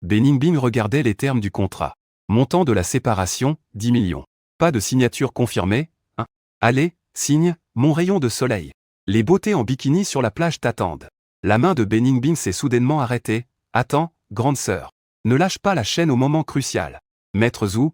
Beningbing regardait les termes du contrat. Montant de la séparation, 10 millions. Pas de signature confirmée, hein. Allez, signe, mon rayon de soleil. Les beautés en bikini sur la plage t'attendent. La main de Beningbing s'est soudainement arrêtée. Attends, grande sœur. Ne lâche pas la chaîne au moment crucial. Maître Zhu,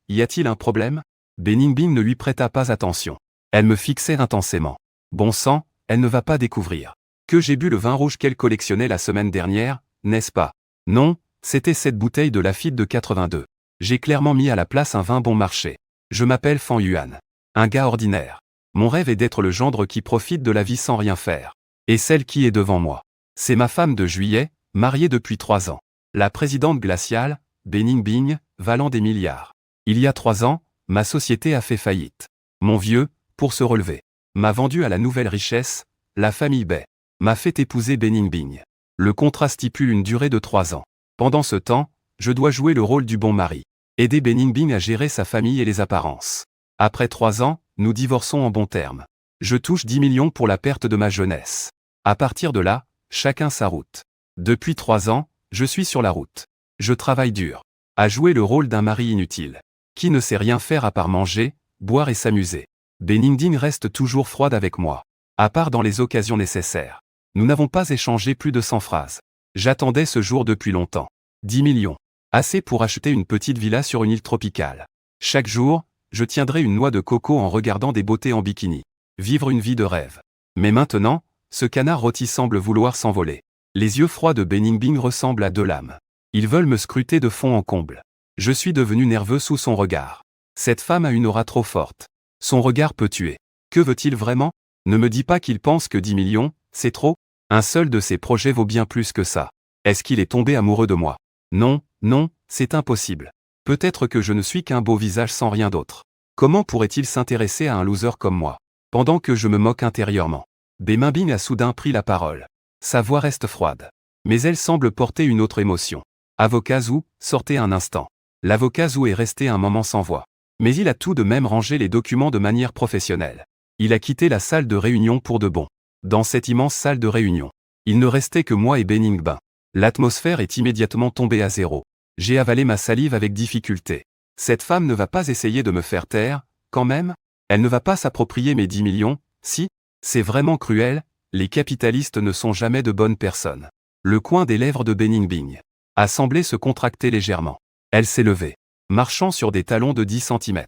y a-t-il un problème? Beningbing ne lui prêta pas attention. Elle me fixait intensément. Bon sang, elle ne va pas découvrir que j'ai bu le vin rouge qu'elle collectionnait la semaine dernière, n'est-ce pas? Non, c'était cette bouteille de Lafite de 82. J'ai clairement mis à la place un vin bon marché. Je m'appelle Fan Yuan. Un gars ordinaire. Mon rêve est d'être le gendre qui profite de la vie sans rien faire. Et celle qui est devant moi, c'est ma femme de juillet, mariée depuis 3 ans. La présidente glaciale, Beningbing, valant des milliards. Il y a 3 ans, ma société a fait faillite. Mon vieux, pour se relever, m'a vendu à la nouvelle richesse, la famille Bai. M'a fait épouser Beningbing. Le contrat stipule une durée de 3 ans. Pendant ce temps, je dois jouer le rôle du bon mari. Aider Beningbing à gérer sa famille et les apparences. Après 3 ans, nous divorçons en bons termes. Je touche 10 millions pour la perte de ma jeunesse. À partir de là, chacun sa route. Depuis 3 ans, je suis sur la route. Je travaille dur. À jouer le rôle d'un mari inutile. Qui ne sait rien faire à part manger, boire et s'amuser. Beningbing reste toujours froide avec moi. À part dans les occasions nécessaires. Nous n'avons pas échangé plus de 100 phrases. J'attendais ce jour depuis longtemps. 10 millions. Assez pour acheter une petite villa sur une île tropicale. Chaque jour, je tiendrai une noix de coco en regardant des beautés en bikini. Vivre une vie de rêve. Mais maintenant, ce canard rôti semble vouloir s'envoler. Les yeux froids de Beningbing ressemblent à 2 lames. Ils veulent me scruter de fond en comble. Je suis devenu nerveux sous son regard. Cette femme a une aura trop forte. Son regard peut tuer. Que veut-il vraiment? Ne me dis pas qu'il pense que 10 millions, c'est trop? Un seul de ses projets vaut bien plus que ça. Est-ce qu'il est tombé amoureux de moi? Non, non, c'est impossible. Peut-être que je ne suis qu'un beau visage sans rien d'autre. Comment pourrait-il s'intéresser à un loser comme moi? Pendant que je me moque intérieurement. Beningbing a soudain pris la parole. Sa voix reste froide. Mais elle semble porter une autre émotion. Avocat Zhu, sortez un instant. L'avocat Zhu est resté un moment sans voix. Mais il a tout de même rangé les documents de manière professionnelle. Il a quitté la salle de réunion pour de bon. Dans cette immense salle de réunion, il ne restait que moi et Beningbing. L'atmosphère est immédiatement tombée à zéro. J'ai avalé ma salive avec difficulté. Cette femme ne va pas essayer de me faire taire, quand même? Elle ne va pas s'approprier mes 10 millions, si? C'est vraiment cruel, les capitalistes ne sont jamais de bonnes personnes. Le coin des lèvres de Beningbing a semblé se contracter légèrement. Elle s'est levée, marchant sur des talons de 10 cm.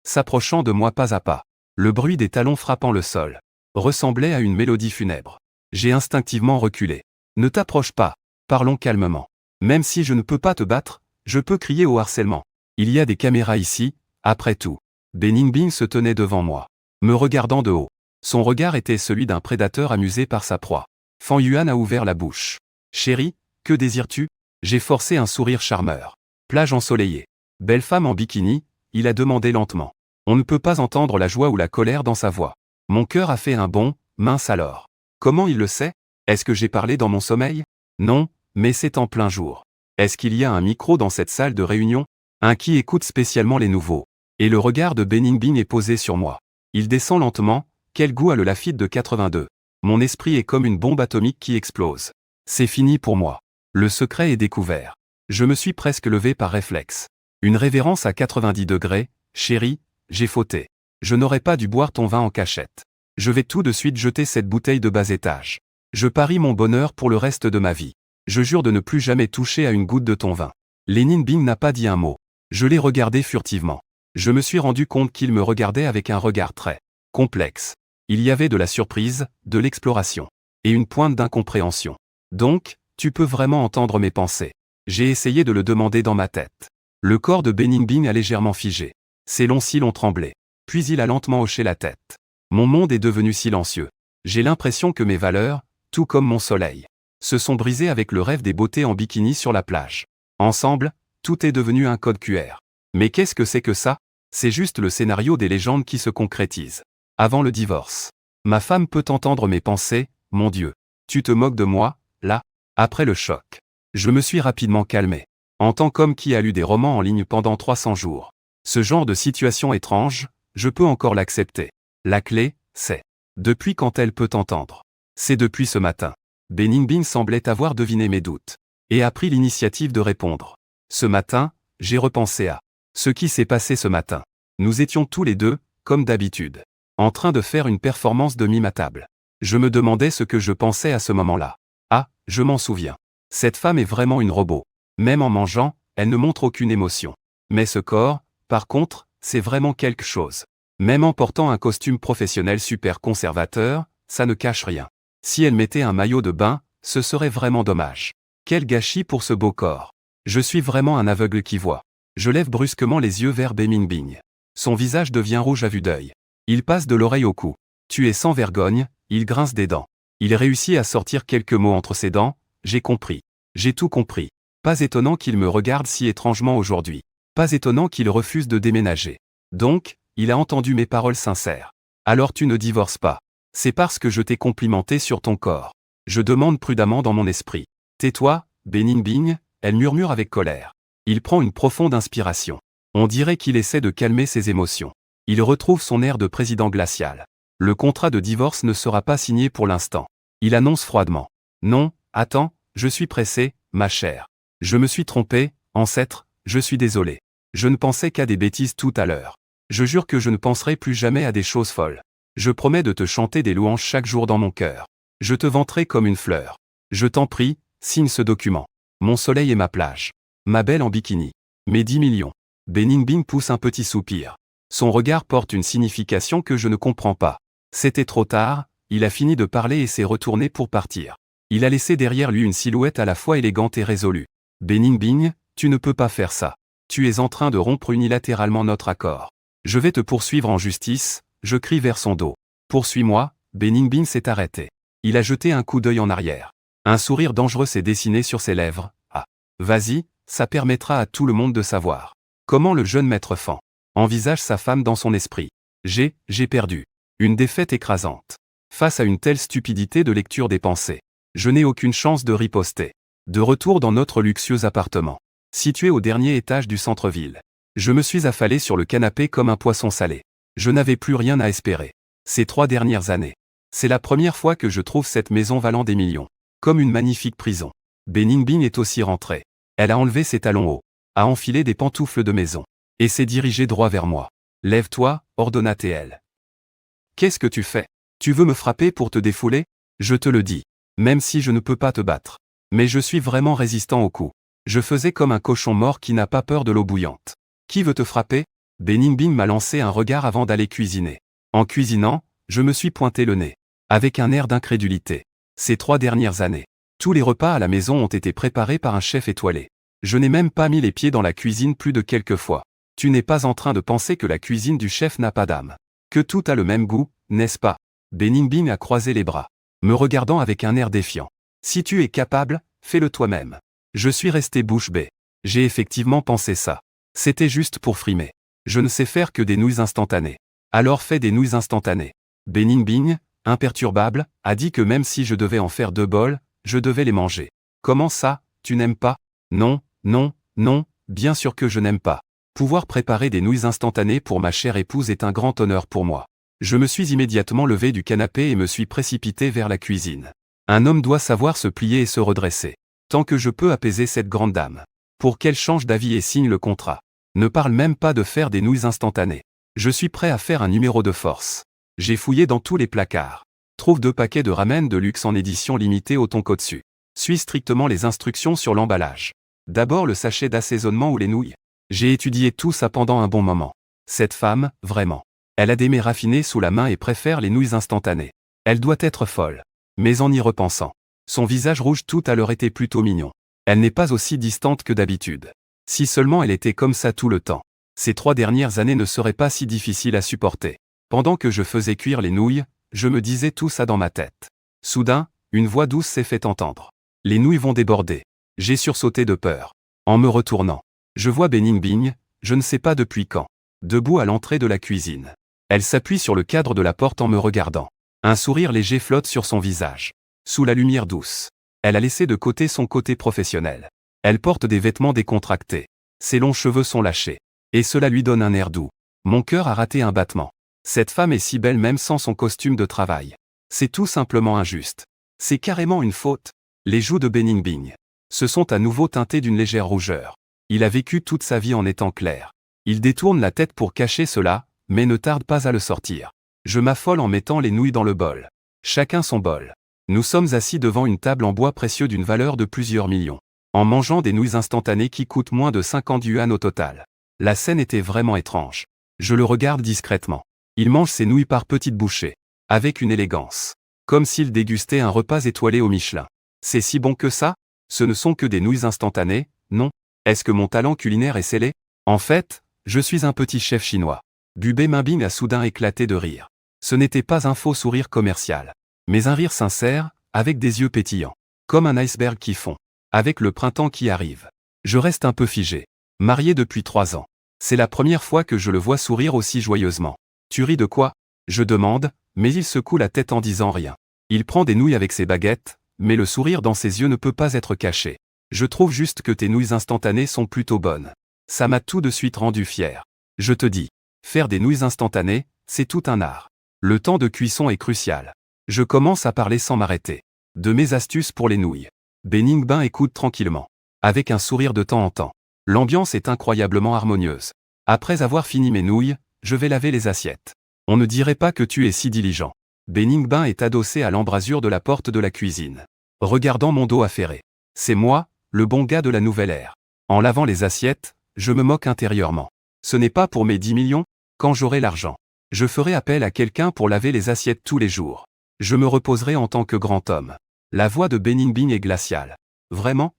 S'approchant de moi pas à pas. Le bruit des talons frappant le sol ressemblait à une mélodie funèbre. J'ai instinctivement reculé. Ne t'approche pas, parlons calmement. Même si je ne peux pas te battre, je peux crier au harcèlement. Il y a des caméras ici, après tout. Beningbing se tenait devant moi, me regardant de haut. Son regard était celui d'un prédateur amusé par sa proie. Fan Yuan a ouvert la bouche. Chérie, que désires-tu? J'ai forcé un sourire charmeur. Plage ensoleillée. Belle femme en bikini, il a demandé lentement. On ne peut pas entendre la joie ou la colère dans sa voix. Mon cœur a fait un bond, mince alors. Comment il le sait? Est-ce que j'ai parlé dans mon sommeil? Non, mais c'est en plein jour. Est-ce qu'il y a un micro dans cette salle de réunion? Un qui écoute spécialement les nouveaux. Et le regard de Beningbing est posé sur moi. Il descend lentement, quel goût a le Lafite de 82. Mon esprit est comme une bombe atomique qui explose. C'est fini pour moi. Le secret est découvert. Je me suis presque levé par réflexe. Une révérence à 90 degrés, chérie, j'ai fauté. Je n'aurais pas dû boire ton vin en cachette. Je vais tout de suite jeter cette bouteille de bas étage. Je parie mon bonheur pour le reste de ma vie. Je jure de ne plus jamais toucher à une goutte de ton vin. Beningbing n'a pas dit un mot. Je l'ai regardé furtivement. Je me suis rendu compte qu'il me regardait avec un regard très complexe. Il y avait de la surprise, de l'exploration. Et une pointe d'incompréhension. Donc, tu peux vraiment entendre mes pensées. J'ai essayé de le demander dans ma tête. Le corps de Beningbing a légèrement figé. Ses longs cils ont tremblé. Puis il a lentement hoché la tête. Mon monde est devenu silencieux. J'ai l'impression que mes valeurs, tout comme mon soleil, se sont brisées avec le rêve des beautés en bikini sur la plage. Ensemble, tout est devenu un code QR. Mais qu'est-ce que c'est que ça? C'est juste le scénario des légendes qui se concrétise. Avant le divorce. Ma femme peut entendre mes pensées, mon Dieu. Tu te moques de moi, là? Après le choc. Je me suis rapidement calmé. En tant qu'homme qui a lu des romans en ligne pendant 300 jours. Ce genre de situation étrange, je peux encore l'accepter. La clé, c'est depuis quand elle peut entendre. C'est depuis ce matin. Beningbing semblait avoir deviné mes doutes. et a pris l'initiative de répondre. Ce matin, j'ai repensé à ce qui s'est passé ce matin. Nous étions tous les deux, comme d'habitude, en train de faire une performance de mime à table. Je me demandais ce que je pensais à ce moment-là. Ah, je m'en souviens. Cette femme est vraiment une robot. Même en mangeant, elle ne montre aucune émotion. Mais ce corps, par contre, c'est vraiment quelque chose. Même en portant un costume professionnel super conservateur, ça ne cache rien. Si elle mettait un maillot de bain, ce serait vraiment dommage. Quel gâchis pour ce beau corps. Je suis vraiment un aveugle qui voit. Je lève brusquement les yeux vers Bening-Bing. Son visage devient rouge à vue d'œil. Il passe de l'oreille au cou. Tu es sans vergogne, il grince des dents. Il réussit à sortir quelques mots entre ses dents. J'ai compris. J'ai tout compris. Pas étonnant qu'il me regarde si étrangement aujourd'hui. Pas étonnant qu'il refuse de déménager. Donc, il a entendu mes paroles sincères. Alors tu ne divorces pas. C'est parce que je t'ai complimenté sur ton corps. Je demande prudemment dans mon esprit. Tais-toi, Bening-Bing, elle murmure avec colère. Il prend une profonde inspiration. On dirait qu'il essaie de calmer ses émotions. Il retrouve son air de président glacial. Le contrat de divorce ne sera pas signé pour l'instant. Il annonce froidement. Non, attends, je suis pressé, ma chère. Je me suis trompé, ancêtre, je suis désolé. Je ne pensais qu'à des bêtises tout à l'heure. Je jure que je ne penserai plus jamais à des choses folles. Je promets de te chanter des louanges chaque jour dans mon cœur. Je te vanterai comme une fleur. Je t'en prie, signe ce document. Mon soleil et ma plage. Ma belle en bikini. Mes 10 millions. Bening-Bing pousse un petit soupir. Son regard porte une signification que je ne comprends pas. C'était trop tard, il a fini de parler et s'est retourné pour partir. Il a laissé derrière lui une silhouette à la fois élégante et résolue. Bening-Bing, tu ne peux pas faire ça. Tu es en train de rompre unilatéralement notre accord. Je vais te poursuivre en justice, je crie vers son dos. Poursuis-moi, Bening-Bing s'est arrêté. Il a jeté un coup d'œil en arrière. Un sourire dangereux s'est dessiné sur ses lèvres. Ah, vas-y, ça permettra à tout le monde de savoir. Comment le jeune maître Fan envisage sa femme dans son esprit. J'ai perdu. Une défaite écrasante. Face à une telle stupidité de lecture des pensées, je n'ai aucune chance de riposter. De retour dans notre luxueux appartement, situé au dernier étage du centre-ville, je me suis affalé sur le canapé comme un poisson salé. Je n'avais plus rien à espérer. Ces 3 dernières années. C'est la première fois que je trouve cette maison valant des millions. Comme une magnifique prison. Bening-Bing est aussi rentrée. Elle a enlevé ses talons hauts, a enfilé des pantoufles de maison, et s'est dirigée droit vers moi. Lève-toi, ordonna T.L. Qu'est-ce que tu fais? Tu veux me frapper pour te défouler? Je te le dis. Même si je ne peux pas te battre. Mais je suis vraiment résistant au coup. Je faisais comme un cochon mort qui n'a pas peur de l'eau bouillante. Qui veut te frapper? Bening-Bing m'a lancé un regard avant d'aller cuisiner. En cuisinant, je me suis pointé le nez. Avec un air d'incrédulité. Ces 3 dernières années, tous les repas à la maison ont été préparés par un chef étoilé. Je n'ai même pas mis les pieds dans la cuisine plus de quelques fois. Tu n'es pas en train de penser que la cuisine du chef n'a pas d'âme. Que tout a le même goût, n'est-ce pas? Bening-Bing a croisé les bras, me regardant avec un air défiant. Si tu es capable, fais-le toi-même. Je suis resté bouche bée. J'ai effectivement pensé ça. C'était juste pour frimer. Je ne sais faire que des nouilles instantanées. Alors fais des nouilles instantanées. Bening-Bing, imperturbable, a dit que même si je devais en faire 2 bols, je devais les manger. Comment ça, tu n'aimes pas? Non, non, non, bien sûr que je n'aime pas. Pouvoir préparer des nouilles instantanées pour ma chère épouse est un grand honneur pour moi. Je me suis immédiatement levé du canapé et me suis précipité vers la cuisine. Un homme doit savoir se plier et se redresser. Tant que je peux apaiser cette grande dame. Pour qu'elle change d'avis et signe le contrat. Ne parle même pas de faire des nouilles instantanées. Je suis prêt à faire un numéro de force. J'ai fouillé dans tous les placards. Trouve 2 paquets de ramen de luxe en édition limitée au tonkotsu. Suis strictement les instructions sur l'emballage. D'abord le sachet d'assaisonnement ou les nouilles. J'ai étudié tout ça pendant un bon moment. Cette femme, vraiment. Elle a des mets raffinés sous la main et préfère les nouilles instantanées. Elle doit être folle. Mais en y repensant, son visage rouge tout à l'heure était plutôt mignon. Elle n'est pas aussi distante que d'habitude. Si seulement elle était comme ça tout le temps. Ces 3 dernières années ne seraient pas si difficiles à supporter. Pendant que je faisais cuire les nouilles, je me disais tout ça dans ma tête. Soudain, une voix douce s'est fait entendre. Les nouilles vont déborder. J'ai sursauté de peur. En me retournant, je vois Bening-Bing, je ne sais pas depuis quand, debout à l'entrée de la cuisine. Elle s'appuie sur le cadre de la porte en me regardant. Un sourire léger flotte sur son visage. Sous la lumière douce. Elle a laissé de côté son côté professionnel. Elle porte des vêtements décontractés. Ses longs cheveux sont lâchés. Et cela lui donne un air doux. Mon cœur a raté un battement. Cette femme est si belle même sans son costume de travail. C'est tout simplement injuste. C'est carrément une faute. Les joues de Bening-Bing se sont à nouveau teintés d'une légère rougeur. Il a vécu toute sa vie en étant clair. Il détourne la tête pour cacher cela, mais ne tarde pas à le sortir. Je m'affole en mettant les nouilles dans le bol. Chacun son bol. Nous sommes assis devant une table en bois précieux d'une valeur de plusieurs millions, en mangeant des nouilles instantanées qui coûtent moins de 50 yuan au total. La scène était vraiment étrange. Je le regarde discrètement. Il mange ses nouilles par petites bouchées, avec une élégance, comme s'il dégustait un repas étoilé au Michelin. C'est si bon que ça? Ce ne sont que des nouilles instantanées, non? Est-ce que mon talent culinaire est scellé? En fait, je suis un petit chef chinois. Bubé Mimbing a soudain éclaté de rire. Ce n'était pas un faux sourire commercial, mais un rire sincère, avec des yeux pétillants, comme un iceberg qui fond, avec le printemps qui arrive. Je reste un peu figé. Marié depuis 3 ans. C'est la première fois que je le vois sourire aussi joyeusement. Tu ris de quoi? Je demande, mais il secoue la tête en disant rien. Il prend des nouilles avec ses baguettes, mais le sourire dans ses yeux ne peut pas être caché. Je trouve juste que tes nouilles instantanées sont plutôt bonnes. Ça m'a tout de suite rendu fier. Je te dis, faire des nouilles instantanées, c'est tout un art. Le temps de cuisson est crucial. Je commence à parler sans m'arrêter. De mes astuces pour les nouilles. Beningbin écoute tranquillement, avec un sourire de temps en temps. L'ambiance est incroyablement harmonieuse. Après avoir fini mes nouilles, je vais laver les assiettes. On ne dirait pas que tu es si diligent. Beningbin est adossé à l'embrasure de la porte de la cuisine, regardant mon dos affairé. C'est moi, le bon gars de la nouvelle ère. En lavant les assiettes, je me moque intérieurement. Ce n'est pas pour mes 10 millions, quand j'aurai l'argent. Je ferai appel à quelqu'un pour laver les assiettes tous les jours. Je me reposerai en tant que grand homme. La voix de Beningbin est glaciale. Vraiment?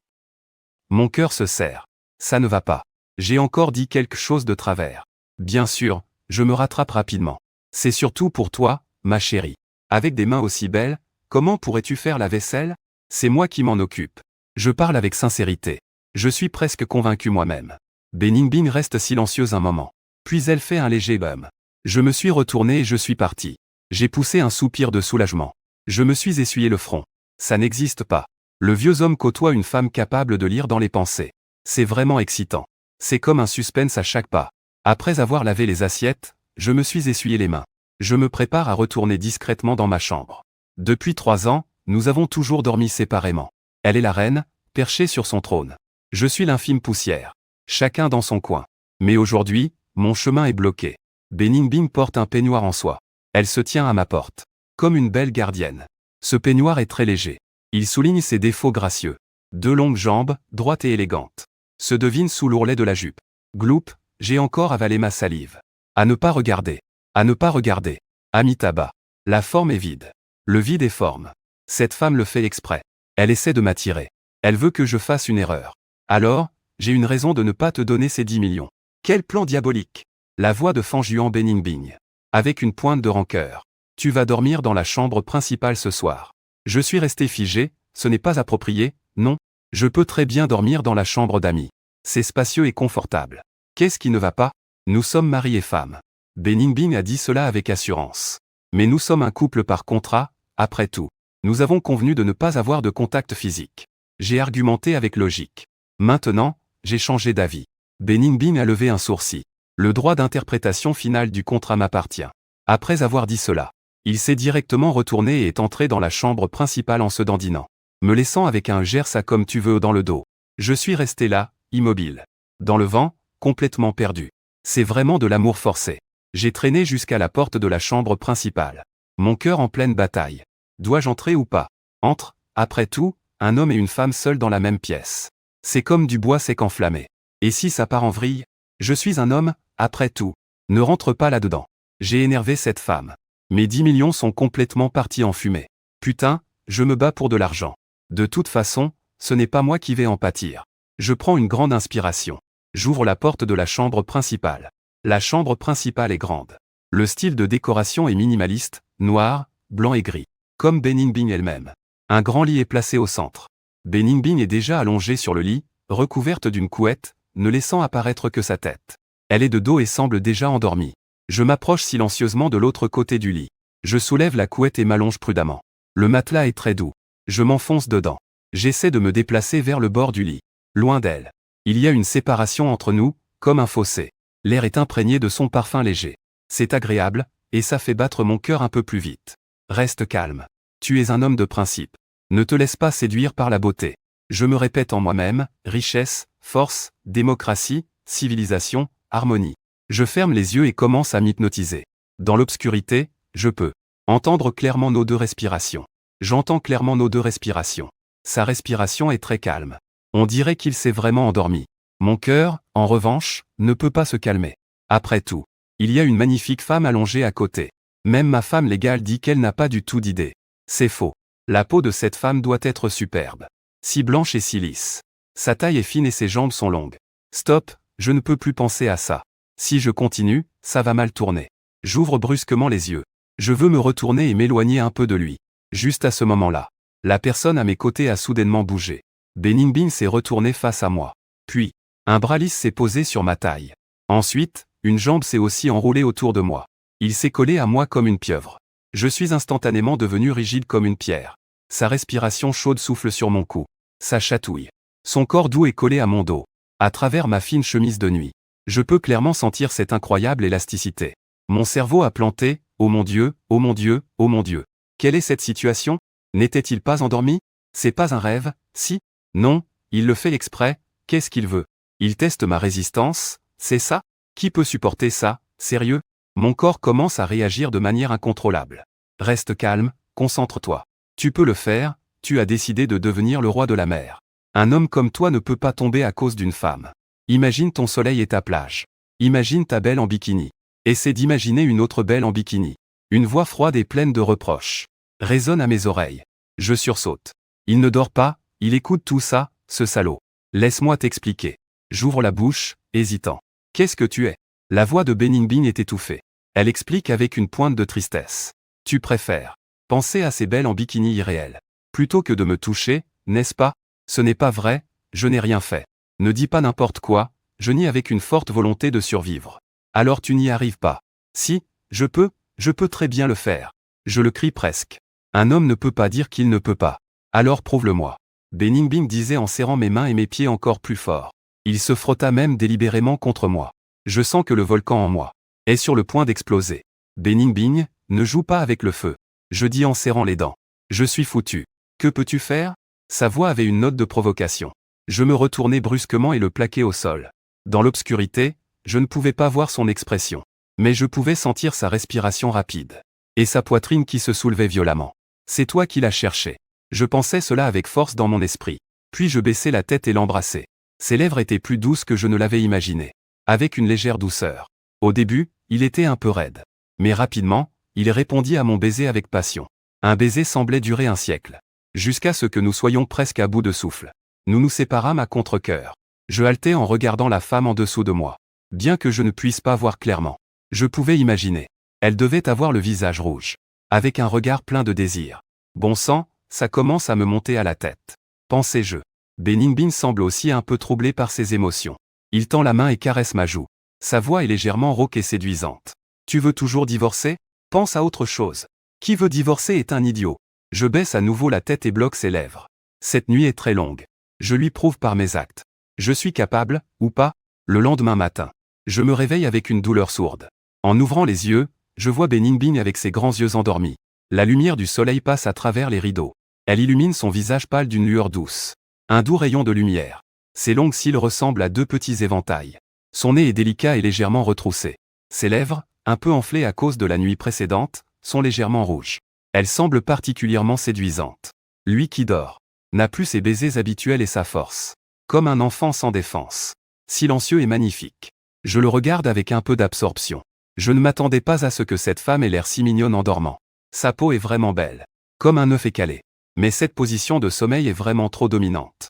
Mon cœur se serre. Ça ne va pas. J'ai encore dit quelque chose de travers. Bien sûr, je me rattrape rapidement. C'est surtout pour toi, ma chérie. Avec des mains aussi belles, comment pourrais-tu faire la vaisselle? C'est moi qui m'en occupe. Je parle avec sincérité. Je suis presque convaincu moi-même. Beningbin reste silencieuse un moment. Puis elle fait un léger bum. Je me suis retourné et je suis parti. J'ai poussé un soupir de soulagement. Je me suis essuyé le front. Ça n'existe pas. Le vieux homme côtoie une femme capable de lire dans les pensées. C'est vraiment excitant. C'est comme un suspense à chaque pas. Après avoir lavé les assiettes, je me suis essuyé les mains. Je me prépare à retourner discrètement dans ma chambre. Depuis 3 ans, nous avons toujours dormi séparément. Elle est la reine, perchée sur son trône. Je suis l'infime poussière. Chacun dans son coin. Mais aujourd'hui, mon chemin est bloqué. Beningbin porte un peignoir en soie. Elle se tient à ma porte. Comme une belle gardienne. Ce peignoir est très léger. Il souligne ses défauts gracieux. 2 longues jambes, droites et élégantes. Se devine sous l'ourlet de la jupe. Gloup, j'ai encore avalé ma salive. À ne pas regarder. À ne pas regarder. Amitabha. La forme est vide. Le vide est forme. Cette femme le fait exprès. Elle essaie de m'attirer. Elle veut que je fasse une erreur. Alors, j'ai une raison de ne pas te donner ces 10 millions. Quel plan diabolique! La voix de Fanjuan Beningbing. Avec une pointe de rancœur. Tu vas dormir dans la chambre principale ce soir. Je suis resté figé, ce n'est pas approprié, non. Je peux très bien dormir dans la chambre d'amis. C'est spacieux et confortable. Qu'est-ce qui ne va pas? Nous sommes mari et femme. Beningbing a dit cela avec assurance. Mais nous sommes un couple par contrat, après tout. Nous avons convenu de ne pas avoir de contact physique. J'ai argumenté avec logique. Maintenant, j'ai changé d'avis. Beningbing a levé un sourcil. Le droit d'interprétation finale du contrat m'appartient. Après avoir dit cela, il s'est directement retourné et est entré dans la chambre principale en se dandinant, me laissant avec un gère ça comme tu veux dans le dos. Je suis resté là, immobile. Dans le vent, complètement perdu. C'est vraiment de l'amour forcé. J'ai traîné jusqu'à la porte de la chambre principale. Mon cœur en pleine bataille. Dois-je entrer ou pas? Entre, après tout, un homme et une femme seuls dans la même pièce. C'est comme du bois sec enflammé. Et si ça part en vrille? Je suis un homme, après tout. Ne rentre pas là-dedans. J'ai énervé cette femme. Mes 10 millions sont complètement partis en fumée. Putain, je me bats pour de l'argent. De toute façon, ce n'est pas moi qui vais en pâtir. Je prends une grande inspiration. J'ouvre la porte de la chambre principale. La chambre principale est grande. Le style de décoration est minimaliste, noir, blanc et gris. Comme Beningbing elle-même. Un grand lit est placé au centre. Beningbing est déjà allongée sur le lit, recouverte d'une couette, ne laissant apparaître que sa tête. Elle est de dos et semble déjà endormie. Je m'approche silencieusement de l'autre côté du lit. Je soulève la couette et m'allonge prudemment. Le matelas est très doux. Je m'enfonce dedans. J'essaie de me déplacer vers le bord du lit. Loin d'elle. Il y a une séparation entre nous, comme un fossé. L'air est imprégné de son parfum léger. C'est agréable, et ça fait battre mon cœur un peu plus vite. Reste calme. Tu es un homme de principe. Ne te laisse pas séduire par la beauté. Je me répète en moi-même, richesse, force, démocratie, civilisation, harmonie. Je ferme les yeux et commence à m'hypnotiser. Dans l'obscurité, je peux entendre clairement nos deux respirations. J'entends clairement nos deux respirations. Sa respiration est très calme. On dirait qu'il s'est vraiment endormi. Mon cœur, en revanche, ne peut pas se calmer. Après tout, il y a une magnifique femme allongée à côté. Même ma femme légale dit qu'elle n'a pas du tout d'idée. C'est faux. La peau de cette femme doit être superbe. Si blanche et si lisse. Sa taille est fine et ses jambes sont longues. Stop, je ne peux plus penser à ça. Si je continue, ça va mal tourner. J'ouvre brusquement les yeux. Je veux me retourner et m'éloigner un peu de lui. Juste à ce moment-là, la personne à mes côtés a soudainement bougé. Beningbing s'est retourné face à moi. Puis, un bras lisse s'est posé sur ma taille. Ensuite, une jambe s'est aussi enroulée autour de moi. Il s'est collé à moi comme une pieuvre. Je suis instantanément devenu rigide comme une pierre. Sa respiration chaude souffle sur mon cou. Ça chatouille. Son corps doux est collé à mon dos. À travers ma fine chemise de nuit. Je peux clairement sentir cette incroyable élasticité. Mon cerveau a planté, oh mon Dieu, oh mon Dieu, oh mon Dieu. Quelle est cette situation? N'était-il pas endormi? C'est pas un rêve, si? Non, il le fait exprès, qu'est-ce qu'il veut? Il teste ma résistance, c'est ça? Qui peut supporter ça? Sérieux? Mon corps commence à réagir de manière incontrôlable. Reste calme, concentre-toi. Tu peux le faire, tu as décidé de devenir le roi de la mer. Un homme comme toi ne peut pas tomber à cause d'une femme. Imagine ton soleil et ta plage. Imagine ta belle en bikini. Essaie d'imaginer une autre belle en bikini. Une voix froide et pleine de reproches résonne à mes oreilles. Je sursaute. Il ne dort pas, il écoute tout ça, ce salaud. Laisse-moi t'expliquer. J'ouvre la bouche, hésitant. Qu'est-ce que tu es? La voix de Beningbing est étouffée. Elle explique avec une pointe de tristesse. Tu préfères penser à ces belles en bikini irréelles. Plutôt que de me toucher, n'est-ce pas? Ce n'est pas vrai, je n'ai rien fait. Ne dis pas n'importe quoi, je nie avec une forte volonté de survivre. Alors tu n'y arrives pas. Si, je peux très bien le faire. Je le crie presque. Un homme ne peut pas dire qu'il ne peut pas. Alors prouve-le-moi. Beningbing disait en serrant mes mains et mes pieds encore plus fort. Il se frotta même délibérément contre moi. Je sens que le volcan en moi est sur le point d'exploser. Beningbing, ne joue pas avec le feu. Je dis en serrant les dents. Je suis foutu. Que peux-tu faire? Sa voix avait une note de provocation. Je me retournai brusquement et le plaquai au sol. Dans l'obscurité, je ne pouvais pas voir son expression. Mais je pouvais sentir sa respiration rapide. Et sa poitrine qui se soulevait violemment. C'est toi qui l'as cherché. Je pensais cela avec force dans mon esprit. Puis je baissai la tête et l'embrassai. Ses lèvres étaient plus douces que je ne l'avais imaginé. Avec une légère douceur. Au début, il était un peu raide. Mais rapidement, il répondit à mon baiser avec passion. Un baiser semblait durer un siècle. Jusqu'à ce que nous soyons presque à bout de souffle. Nous nous séparâmes à contre-cœur. Je haletais en regardant la femme en dessous de moi. Bien que je ne puisse pas voir clairement. Je pouvais imaginer. Elle devait avoir le visage rouge. Avec un regard plein de désir. Bon sang, ça commence à me monter à la tête. Pensais-je. Beningbing semble aussi un peu troublé par ses émotions. Il tend la main et caresse ma joue. Sa voix est légèrement rauque et séduisante. Tu veux toujours divorcer? Pense à autre chose. Qui veut divorcer est un idiot. Je baisse à nouveau la tête et bloque ses lèvres. Cette nuit est très longue. Je lui prouve par mes actes. Je suis capable, ou pas? Le lendemain matin. Je me réveille avec une douleur sourde. En ouvrant les yeux, je vois Beningbing avec ses grands yeux endormis. La lumière du soleil passe à travers les rideaux. Elle illumine son visage pâle d'une lueur douce. Un doux rayon de lumière. Ses longues cils ressemblent à deux petits éventails. Son nez est délicat et légèrement retroussé. Ses lèvres, un peu enflées à cause de la nuit précédente, sont légèrement rouges. Elle semble particulièrement séduisante. Lui qui dort n'a plus ses baisers habituels et sa force. Comme un enfant sans défense. Silencieux et magnifique. Je le regarde avec un peu d'absorption. Je ne m'attendais pas à ce que cette femme ait l'air si mignonne en dormant. Sa peau est vraiment belle. Comme un œuf écalé. Mais cette position de sommeil est vraiment trop dominante.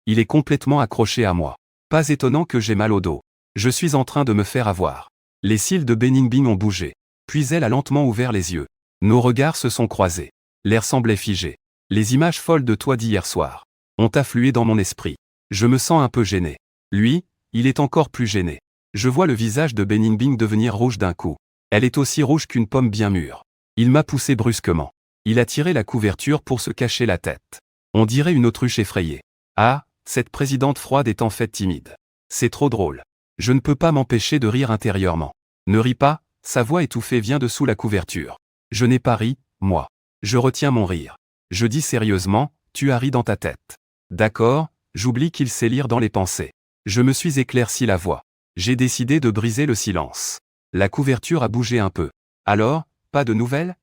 Il est complètement accroché à moi. Pas étonnant que j'ai mal au dos. Je suis en train de me faire avoir. Les cils de Beningbing ont bougé. Puis elle a lentement ouvert les yeux. Nos regards se sont croisés. L'air semblait figé. Les images folles de toi d'hier soir ont afflué dans mon esprit. Je me sens un peu gêné. Lui, il est encore plus gêné. Je vois le visage de Beningbing devenir rouge d'un coup. Elle est aussi rouge qu'une pomme bien mûre. Il m'a poussé brusquement. Il a tiré la couverture pour se cacher la tête. On dirait une autruche effrayée. Ah, cette présidente froide est en fait timide. C'est trop drôle. Je ne peux pas m'empêcher de rire intérieurement. Ne ris pas, sa voix étouffée vient de sous la couverture. Je n'ai pas ri, moi. Je retiens mon rire. Je dis sérieusement, tu as ri dans ta tête. D'accord, j'oublie qu'il sait lire dans les pensées. Je me suis éclairci la voix. J'ai décidé de briser le silence. La couverture a bougé un peu. Alors, pas de nouvelles?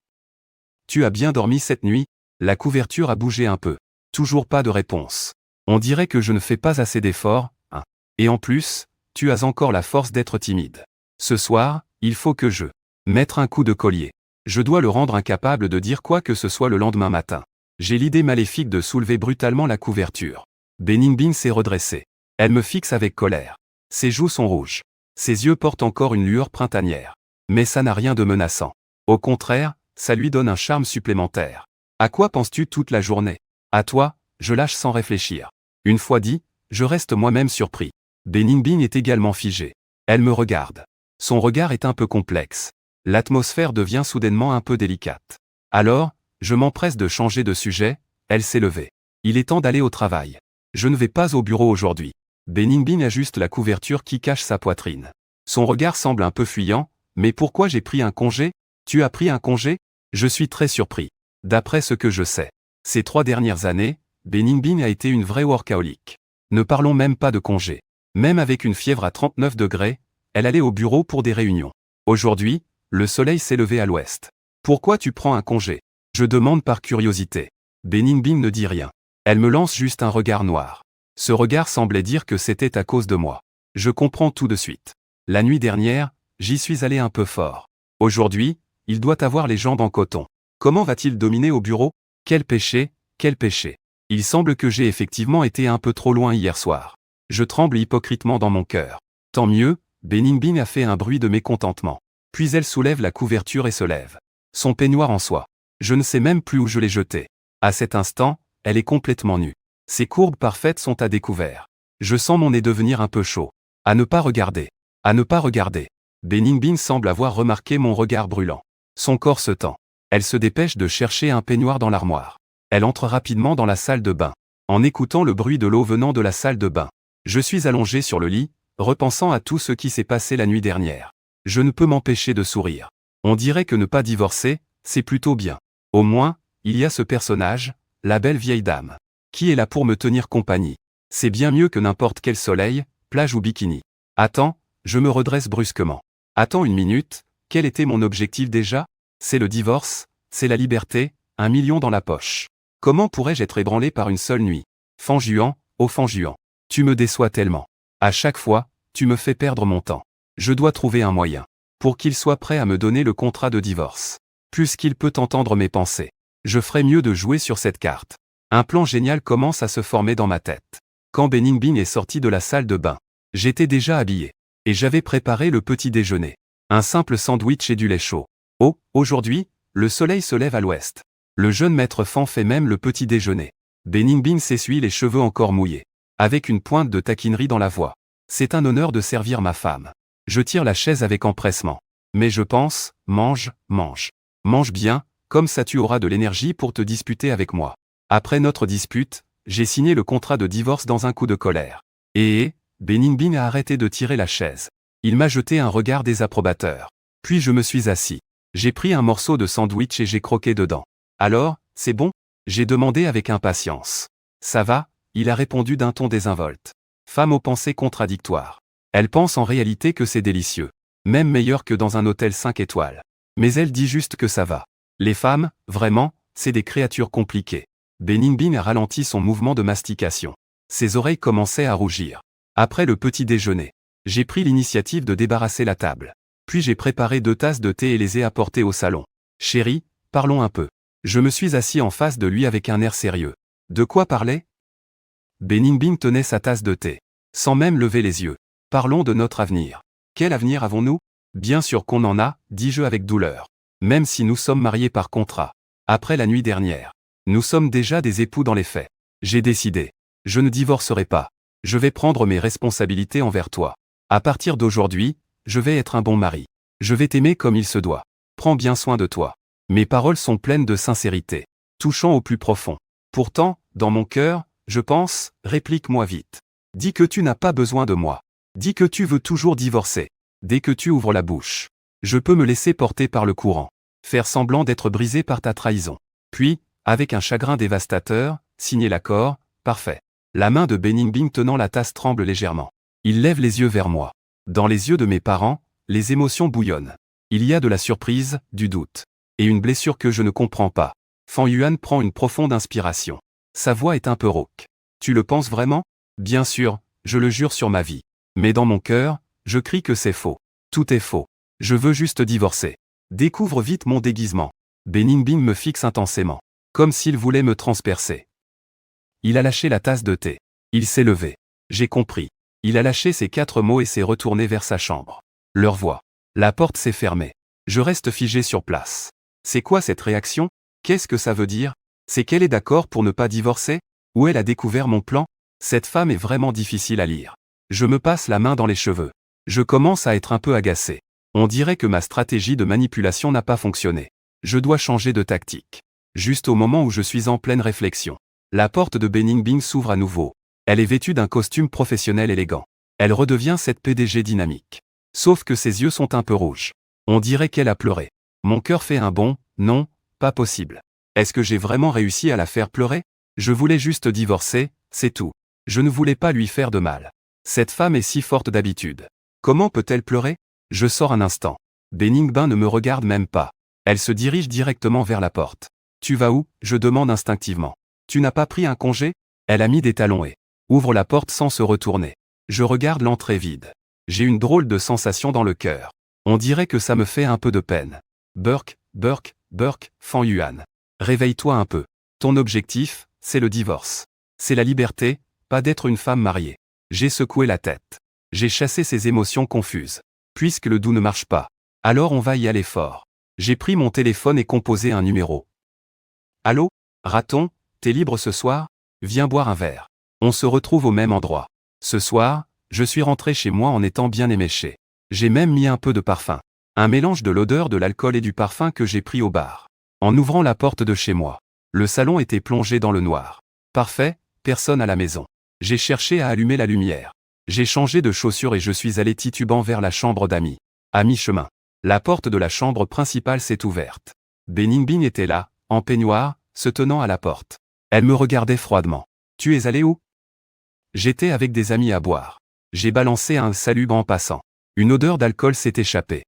Tu as bien dormi cette nuit? La couverture a bougé un peu. Toujours pas de réponse. On dirait que je ne fais pas assez d'efforts, hein. Et en plus, tu as encore la force d'être timide. Ce soir, il faut que je mette un coup de collier. Je dois le rendre incapable de dire quoi que ce soit le lendemain matin. J'ai l'idée maléfique de soulever brutalement la couverture. Beningbin s'est redressée. Elle me fixe avec colère. Ses joues sont rouges. Ses yeux portent encore une lueur printanière. Mais ça n'a rien de menaçant. Au contraire, ça lui donne un charme supplémentaire. À quoi penses-tu toute la journée? À toi, je lâche sans réfléchir. Une fois dit, je reste moi-même surpris. Beningbin est également figée. Elle me regarde. Son regard est un peu complexe. L'atmosphère devient soudainement un peu délicate. Alors, je m'empresse de changer de sujet, elle s'est levée. Il est temps d'aller au travail. Je ne vais pas au bureau aujourd'hui. Beningbin ajuste la couverture qui cache sa poitrine. Son regard semble un peu fuyant, mais pourquoi j'ai pris un congé? Tu as pris un congé? Je suis très surpris. D'après ce que je sais, ces 3 dernières années, Beningbin a été une vraie workaholic. Ne parlons même pas de congé. Même avec une fièvre à 39 degrés, elle allait au bureau pour des réunions. Aujourd'hui, le soleil s'est levé à l'ouest. Pourquoi tu prends un congé? Je demande par curiosité. Beningbin ne dit rien. Elle me lance juste un regard noir. Ce regard semblait dire que c'était à cause de moi. Je comprends tout de suite. La nuit dernière, j'y suis allé un peu fort. Aujourd'hui, il doit avoir les jambes en coton. Comment va-t-il dominer au bureau? Quel péché, quel péché. Il semble que j'ai effectivement été un peu trop loin hier soir. Je tremble hypocritement dans mon cœur. Tant mieux, Beningbin a fait un bruit de mécontentement. Puis elle soulève la couverture et se lève. Son peignoir en soie. Je ne sais même plus où je l'ai jeté. À cet instant, elle est complètement nue. Ses courbes parfaites sont à découvert. Je sens mon nez devenir un peu chaud. À ne pas regarder. À ne pas regarder. Beningbin semble avoir remarqué mon regard brûlant. Son corps se tend. Elle se dépêche de chercher un peignoir dans l'armoire. Elle entre rapidement dans la salle de bain. En écoutant le bruit de l'eau venant de la salle de bain, je suis allongé sur le lit, repensant à tout ce qui s'est passé la nuit dernière. Je ne peux m'empêcher de sourire. On dirait que ne pas divorcer, c'est plutôt bien. Au moins, il y a ce personnage, la belle vieille dame, qui est là pour me tenir compagnie. C'est bien mieux que n'importe quel soleil, plage ou bikini. Attends, je me redresse brusquement. Attends une minute, quel était mon objectif déjà? C'est le divorce, c'est la liberté, 1 million dans la poche. Comment pourrais-je être ébranlé par une seule nuit? Fanjuan, oh Fanjuan. Tu me déçois tellement. À chaque fois, tu me fais perdre mon temps. Je dois trouver un moyen. Pour qu'il soit prêt à me donner le contrat de divorce. Puisqu'il peut entendre mes pensées. Je ferais mieux de jouer sur cette carte. Un plan génial commence à se former dans ma tête. Quand Beningbin est sorti de la salle de bain, j'étais déjà habillé. Et j'avais préparé le petit déjeuner. Un simple sandwich et du lait chaud. Oh, aujourd'hui, le soleil se lève à l'ouest. Le jeune maître Fan fait même le petit déjeuner. Beningbin s'essuie les cheveux encore mouillés. Avec une pointe de taquinerie dans la voix. C'est un honneur de servir ma femme. Je tire la chaise avec empressement. Mais je pense, mange, mange. Mange bien, comme ça tu auras de l'énergie pour te disputer avec moi. Après notre dispute, j'ai signé le contrat de divorce dans un coup de colère. Et Beningbin a arrêté de tirer la chaise. Il m'a jeté un regard désapprobateur. Puis je me suis assis. J'ai pris un morceau de sandwich et j'ai croqué dedans. Alors, c'est bon? J'ai demandé avec impatience. Ça va? Il a répondu d'un ton désinvolte. Femme aux pensées contradictoires. Elle pense en réalité que c'est délicieux. Même meilleur que dans un hôtel 5 étoiles. Mais elle dit juste que ça va. Les femmes, vraiment, c'est des créatures compliquées. Beningbin a ralenti son mouvement de mastication. Ses oreilles commençaient à rougir. Après le petit déjeuner, j'ai pris l'initiative de débarrasser la table. Puis j'ai préparé 2 tasses de thé et les ai apportées au salon. Chérie, parlons un peu. Je me suis assis en face de lui avec un air sérieux. De quoi parler? Beningbin tenait sa tasse de thé, sans même lever les yeux. Parlons de notre avenir. Quel avenir avons-nous? Bien sûr qu'on en a, dis-je avec douleur. Même si nous sommes mariés par contrat. Après la nuit dernière. Nous sommes déjà des époux dans les faits. J'ai décidé. Je ne divorcerai pas. Je vais prendre mes responsabilités envers toi. À partir d'aujourd'hui, je vais être un bon mari. Je vais t'aimer comme il se doit. Prends bien soin de toi. Mes paroles sont pleines de sincérité. Touchant au plus profond. Pourtant, dans mon cœur, je pense, réplique-moi vite. Dis que tu n'as pas besoin de moi. Dis que tu veux toujours divorcer. Dès que tu ouvres la bouche. Je peux me laisser porter par le courant. Faire semblant d'être brisé par ta trahison. Puis, Avec un chagrin dévastateur, signé l'accord, parfait. La main de Beningbing tenant la tasse tremble légèrement. Il lève les yeux vers moi. Dans les yeux de mes parents, les émotions bouillonnent. Il y a de la surprise, du doute. Et une blessure que je ne comprends pas. Fan Yuan prend une profonde inspiration. Sa voix est un peu rauque. Tu le penses vraiment? Bien sûr, je le jure sur ma vie. Mais dans mon cœur, je crie que c'est faux. Tout est faux. Je veux juste divorcer. Découvre vite mon déguisement. Beningbing me fixe intensément. Comme s'il voulait me transpercer. Il a lâché la tasse de thé. Il s'est levé. J'ai compris. Il a lâché ces 4 mots et s'est retourné vers sa chambre. Leur voix. La porte s'est fermée. Je reste figé sur place. C'est quoi cette réaction? Qu'est-ce que ça veut dire? C'est qu'elle est d'accord pour ne pas divorcer? Ou elle a découvert mon plan? Cette femme est vraiment difficile à lire. Je me passe la main dans les cheveux. Je commence à être un peu agacé. On dirait que ma stratégie de manipulation n'a pas fonctionné. Je dois changer de tactique. Juste au moment où je suis en pleine réflexion. La porte de Beningbing s'ouvre à nouveau. Elle est vêtue d'un costume professionnel élégant. Elle redevient cette PDG dynamique. Sauf que ses yeux sont un peu rouges. On dirait qu'elle a pleuré. Mon cœur fait un bond, non, pas possible. Est-ce que j'ai vraiment réussi à la faire pleurer? Je voulais juste divorcer, c'est tout. Je ne voulais pas lui faire de mal. Cette femme est si forte d'habitude. Comment peut-elle pleurer? Je sors un instant. Beningbing ne me regarde même pas. Elle se dirige directement vers la porte. Tu vas où? Je demande instinctivement. Tu n'as pas pris un congé? Elle a mis des talons et ouvre la porte sans se retourner. Je regarde l'entrée vide. J'ai une drôle de sensation dans le cœur. On dirait que ça me fait un peu de peine. Burke, Fan Yuan. Réveille-toi un peu. Ton objectif, c'est le divorce. C'est la liberté, pas d'être une femme mariée. J'ai secoué la tête. J'ai chassé ces émotions confuses. Puisque le doux ne marche pas, alors on va y aller fort. J'ai pris mon téléphone et composé un numéro. Allô? Raton, t'es libre ce soir? Viens boire un verre. On se retrouve au même endroit. Ce soir, je suis rentré chez moi en étant bien éméché. J'ai même mis un peu de parfum. Un mélange de l'odeur de l'alcool et du parfum que j'ai pris au bar. En ouvrant la porte de chez moi, le salon était plongé dans le noir. Parfait, personne à la maison. J'ai cherché à allumer la lumière. J'ai changé de chaussures et je suis allé titubant vers la chambre d'amis. À mi-chemin, la porte de la chambre principale s'est ouverte. Beningbing était là, en peignoir, se tenant à la porte. Elle me regardait froidement. Tu es allé où? J'étais avec des amis à boire. J'ai balancé un salut en passant. Une odeur d'alcool s'est échappée.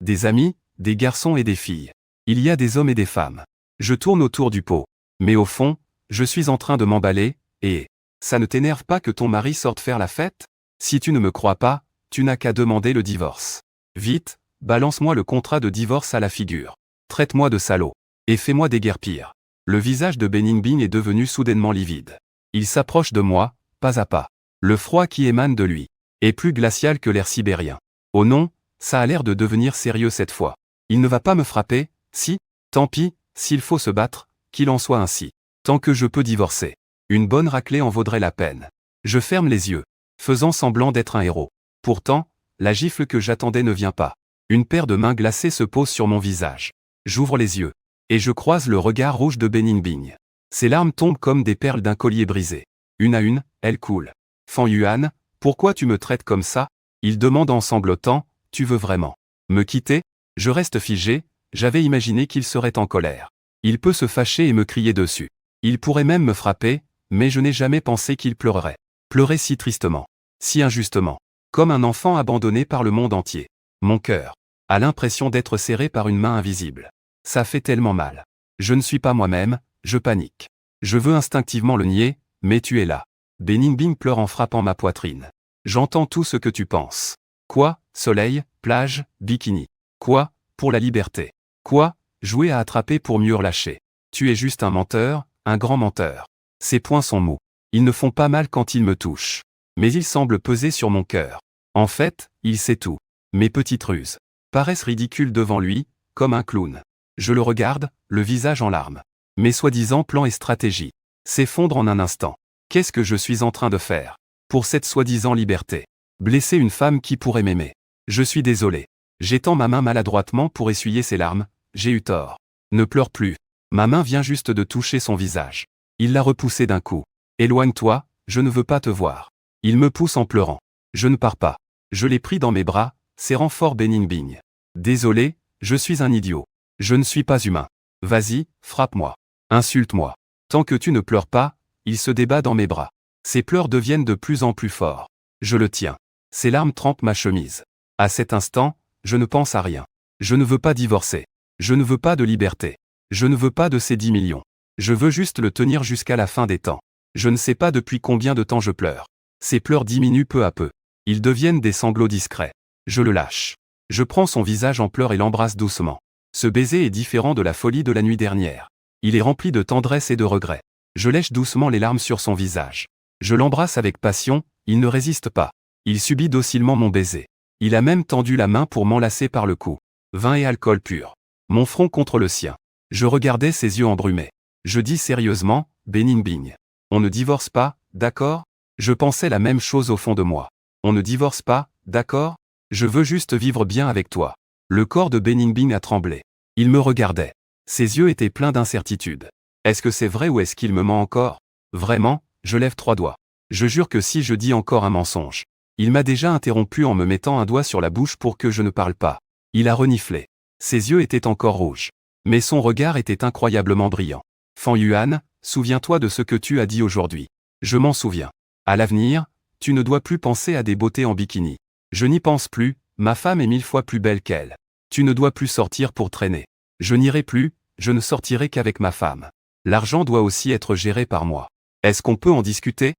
Des amis, des garçons et des filles. Il y a des hommes et des femmes. Je tourne autour du pot. Mais au fond, je suis en train de m'emballer, et ça ne t'énerve pas que ton mari sorte faire la fête? Si tu ne me crois pas, tu n'as qu'à demander le divorce. Vite, balance-moi le contrat de divorce à la figure. Traite-moi de salaud. Et fais-moi déguerpir. Le visage de Beningbing est devenu soudainement livide. Il s'approche de moi, pas à pas. Le froid qui émane de lui est plus glacial que l'air sibérien. Oh non, ça a l'air de devenir sérieux cette fois. Il ne va pas me frapper? Si? Tant pis, s'il faut se battre, qu'il en soit ainsi. Tant que je peux divorcer. Une bonne raclée en vaudrait la peine. Je ferme les yeux, faisant semblant d'être un héros. Pourtant, la gifle que j'attendais ne vient pas. Une paire de mains glacées se pose sur mon visage. J'ouvre les yeux. Et je croise le regard rouge de Beningbing. Ses larmes tombent comme des perles d'un collier brisé. Une à une, elles coulent. Fan Yuan, pourquoi tu me traites comme ça? Il demande en sanglotant, tu veux vraiment me quitter? Je reste figé, j'avais imaginé qu'il serait en colère. Il peut se fâcher et me crier dessus. Il pourrait même me frapper, mais je n'ai jamais pensé qu'il pleurerait. Pleurer si tristement, si injustement, comme un enfant abandonné par le monde entier. Mon cœur a l'impression d'être serré par une main invisible. Ça fait tellement mal. Je ne suis pas moi-même, je panique. Je veux instinctivement le nier, mais tu es là. Beningbing pleure en frappant ma poitrine. J'entends tout ce que tu penses. Quoi? Soleil, plage, bikini. Quoi? Pour la liberté. Quoi? Jouer à attraper pour mieux relâcher. Tu es juste un menteur, un grand menteur. Ses poings sont mous. Ils ne font pas mal quand ils me touchent. Mais ils semblent peser sur mon cœur. En fait, il sait tout. Mes petites ruses paraissent ridicules devant lui, comme un clown. Je le regarde, le visage en larmes. Mes soi-disant plans et stratégies s'effondrent en un instant. Qu'est-ce que je suis en train de faire? Pour cette soi-disant liberté. Blesser une femme qui pourrait m'aimer. Je suis désolé. J'étends ma main maladroitement pour essuyer ses larmes. J'ai eu tort. Ne pleure plus. Ma main vient juste de toucher son visage. Il l'a repoussé d'un coup. Éloigne-toi, je ne veux pas te voir. Il me pousse en pleurant. Je ne pars pas. Je l'ai pris dans mes bras, serrant fort Beningbing. Désolé, je suis un idiot. Je ne suis pas humain. Vas-y, frappe-moi. Insulte-moi. Tant que tu ne pleures pas, il se débat dans mes bras. Ses pleurs deviennent de plus en plus forts. Je le tiens. Ses larmes trempent ma chemise. À cet instant, je ne pense à rien. Je ne veux pas divorcer. Je ne veux pas de liberté. Je ne veux pas de ces 10 millions. Je veux juste le tenir jusqu'à la fin des temps. Je ne sais pas depuis combien de temps je pleure. Ses pleurs diminuent peu à peu. Ils deviennent des sanglots discrets. Je le lâche. Je prends son visage en pleurs et l'embrasse doucement. Ce baiser est différent de la folie de la nuit dernière. Il est rempli de tendresse et de regret. Je lèche doucement les larmes sur son visage. Je l'embrasse avec passion, il ne résiste pas. Il subit docilement mon baiser. Il a même tendu la main pour m'enlacer par le cou. Vin et alcool pur. Mon front contre le sien. Je regardais ses yeux embrumés. Je dis sérieusement, Bening Bing. On ne divorce pas, d'accord? Je pensais la même chose au fond de moi. On ne divorce pas, d'accord? Je veux juste vivre bien avec toi. Le corps de Bening Bing a tremblé. Il me regardait. Ses yeux étaient pleins d'incertitude. Est-ce que c'est vrai ou est-ce qu'il me ment encore? Vraiment, je lève 3 doigts. Je jure que si je dis encore un mensonge. Il m'a déjà interrompu en me mettant un doigt sur la bouche pour que je ne parle pas. Il a reniflé. Ses yeux étaient encore rouges. Mais son regard était incroyablement brillant. Fan Yuan, souviens-toi de ce que tu as dit aujourd'hui. Je m'en souviens. À l'avenir, tu ne dois plus penser à des beautés en bikini. Je n'y pense plus, ma femme est 1000 fois plus belle qu'elle. Tu ne dois plus sortir pour traîner. Je n'irai plus, je ne sortirai qu'avec ma femme. L'argent doit aussi être géré par moi. Est-ce qu'on peut en discuter?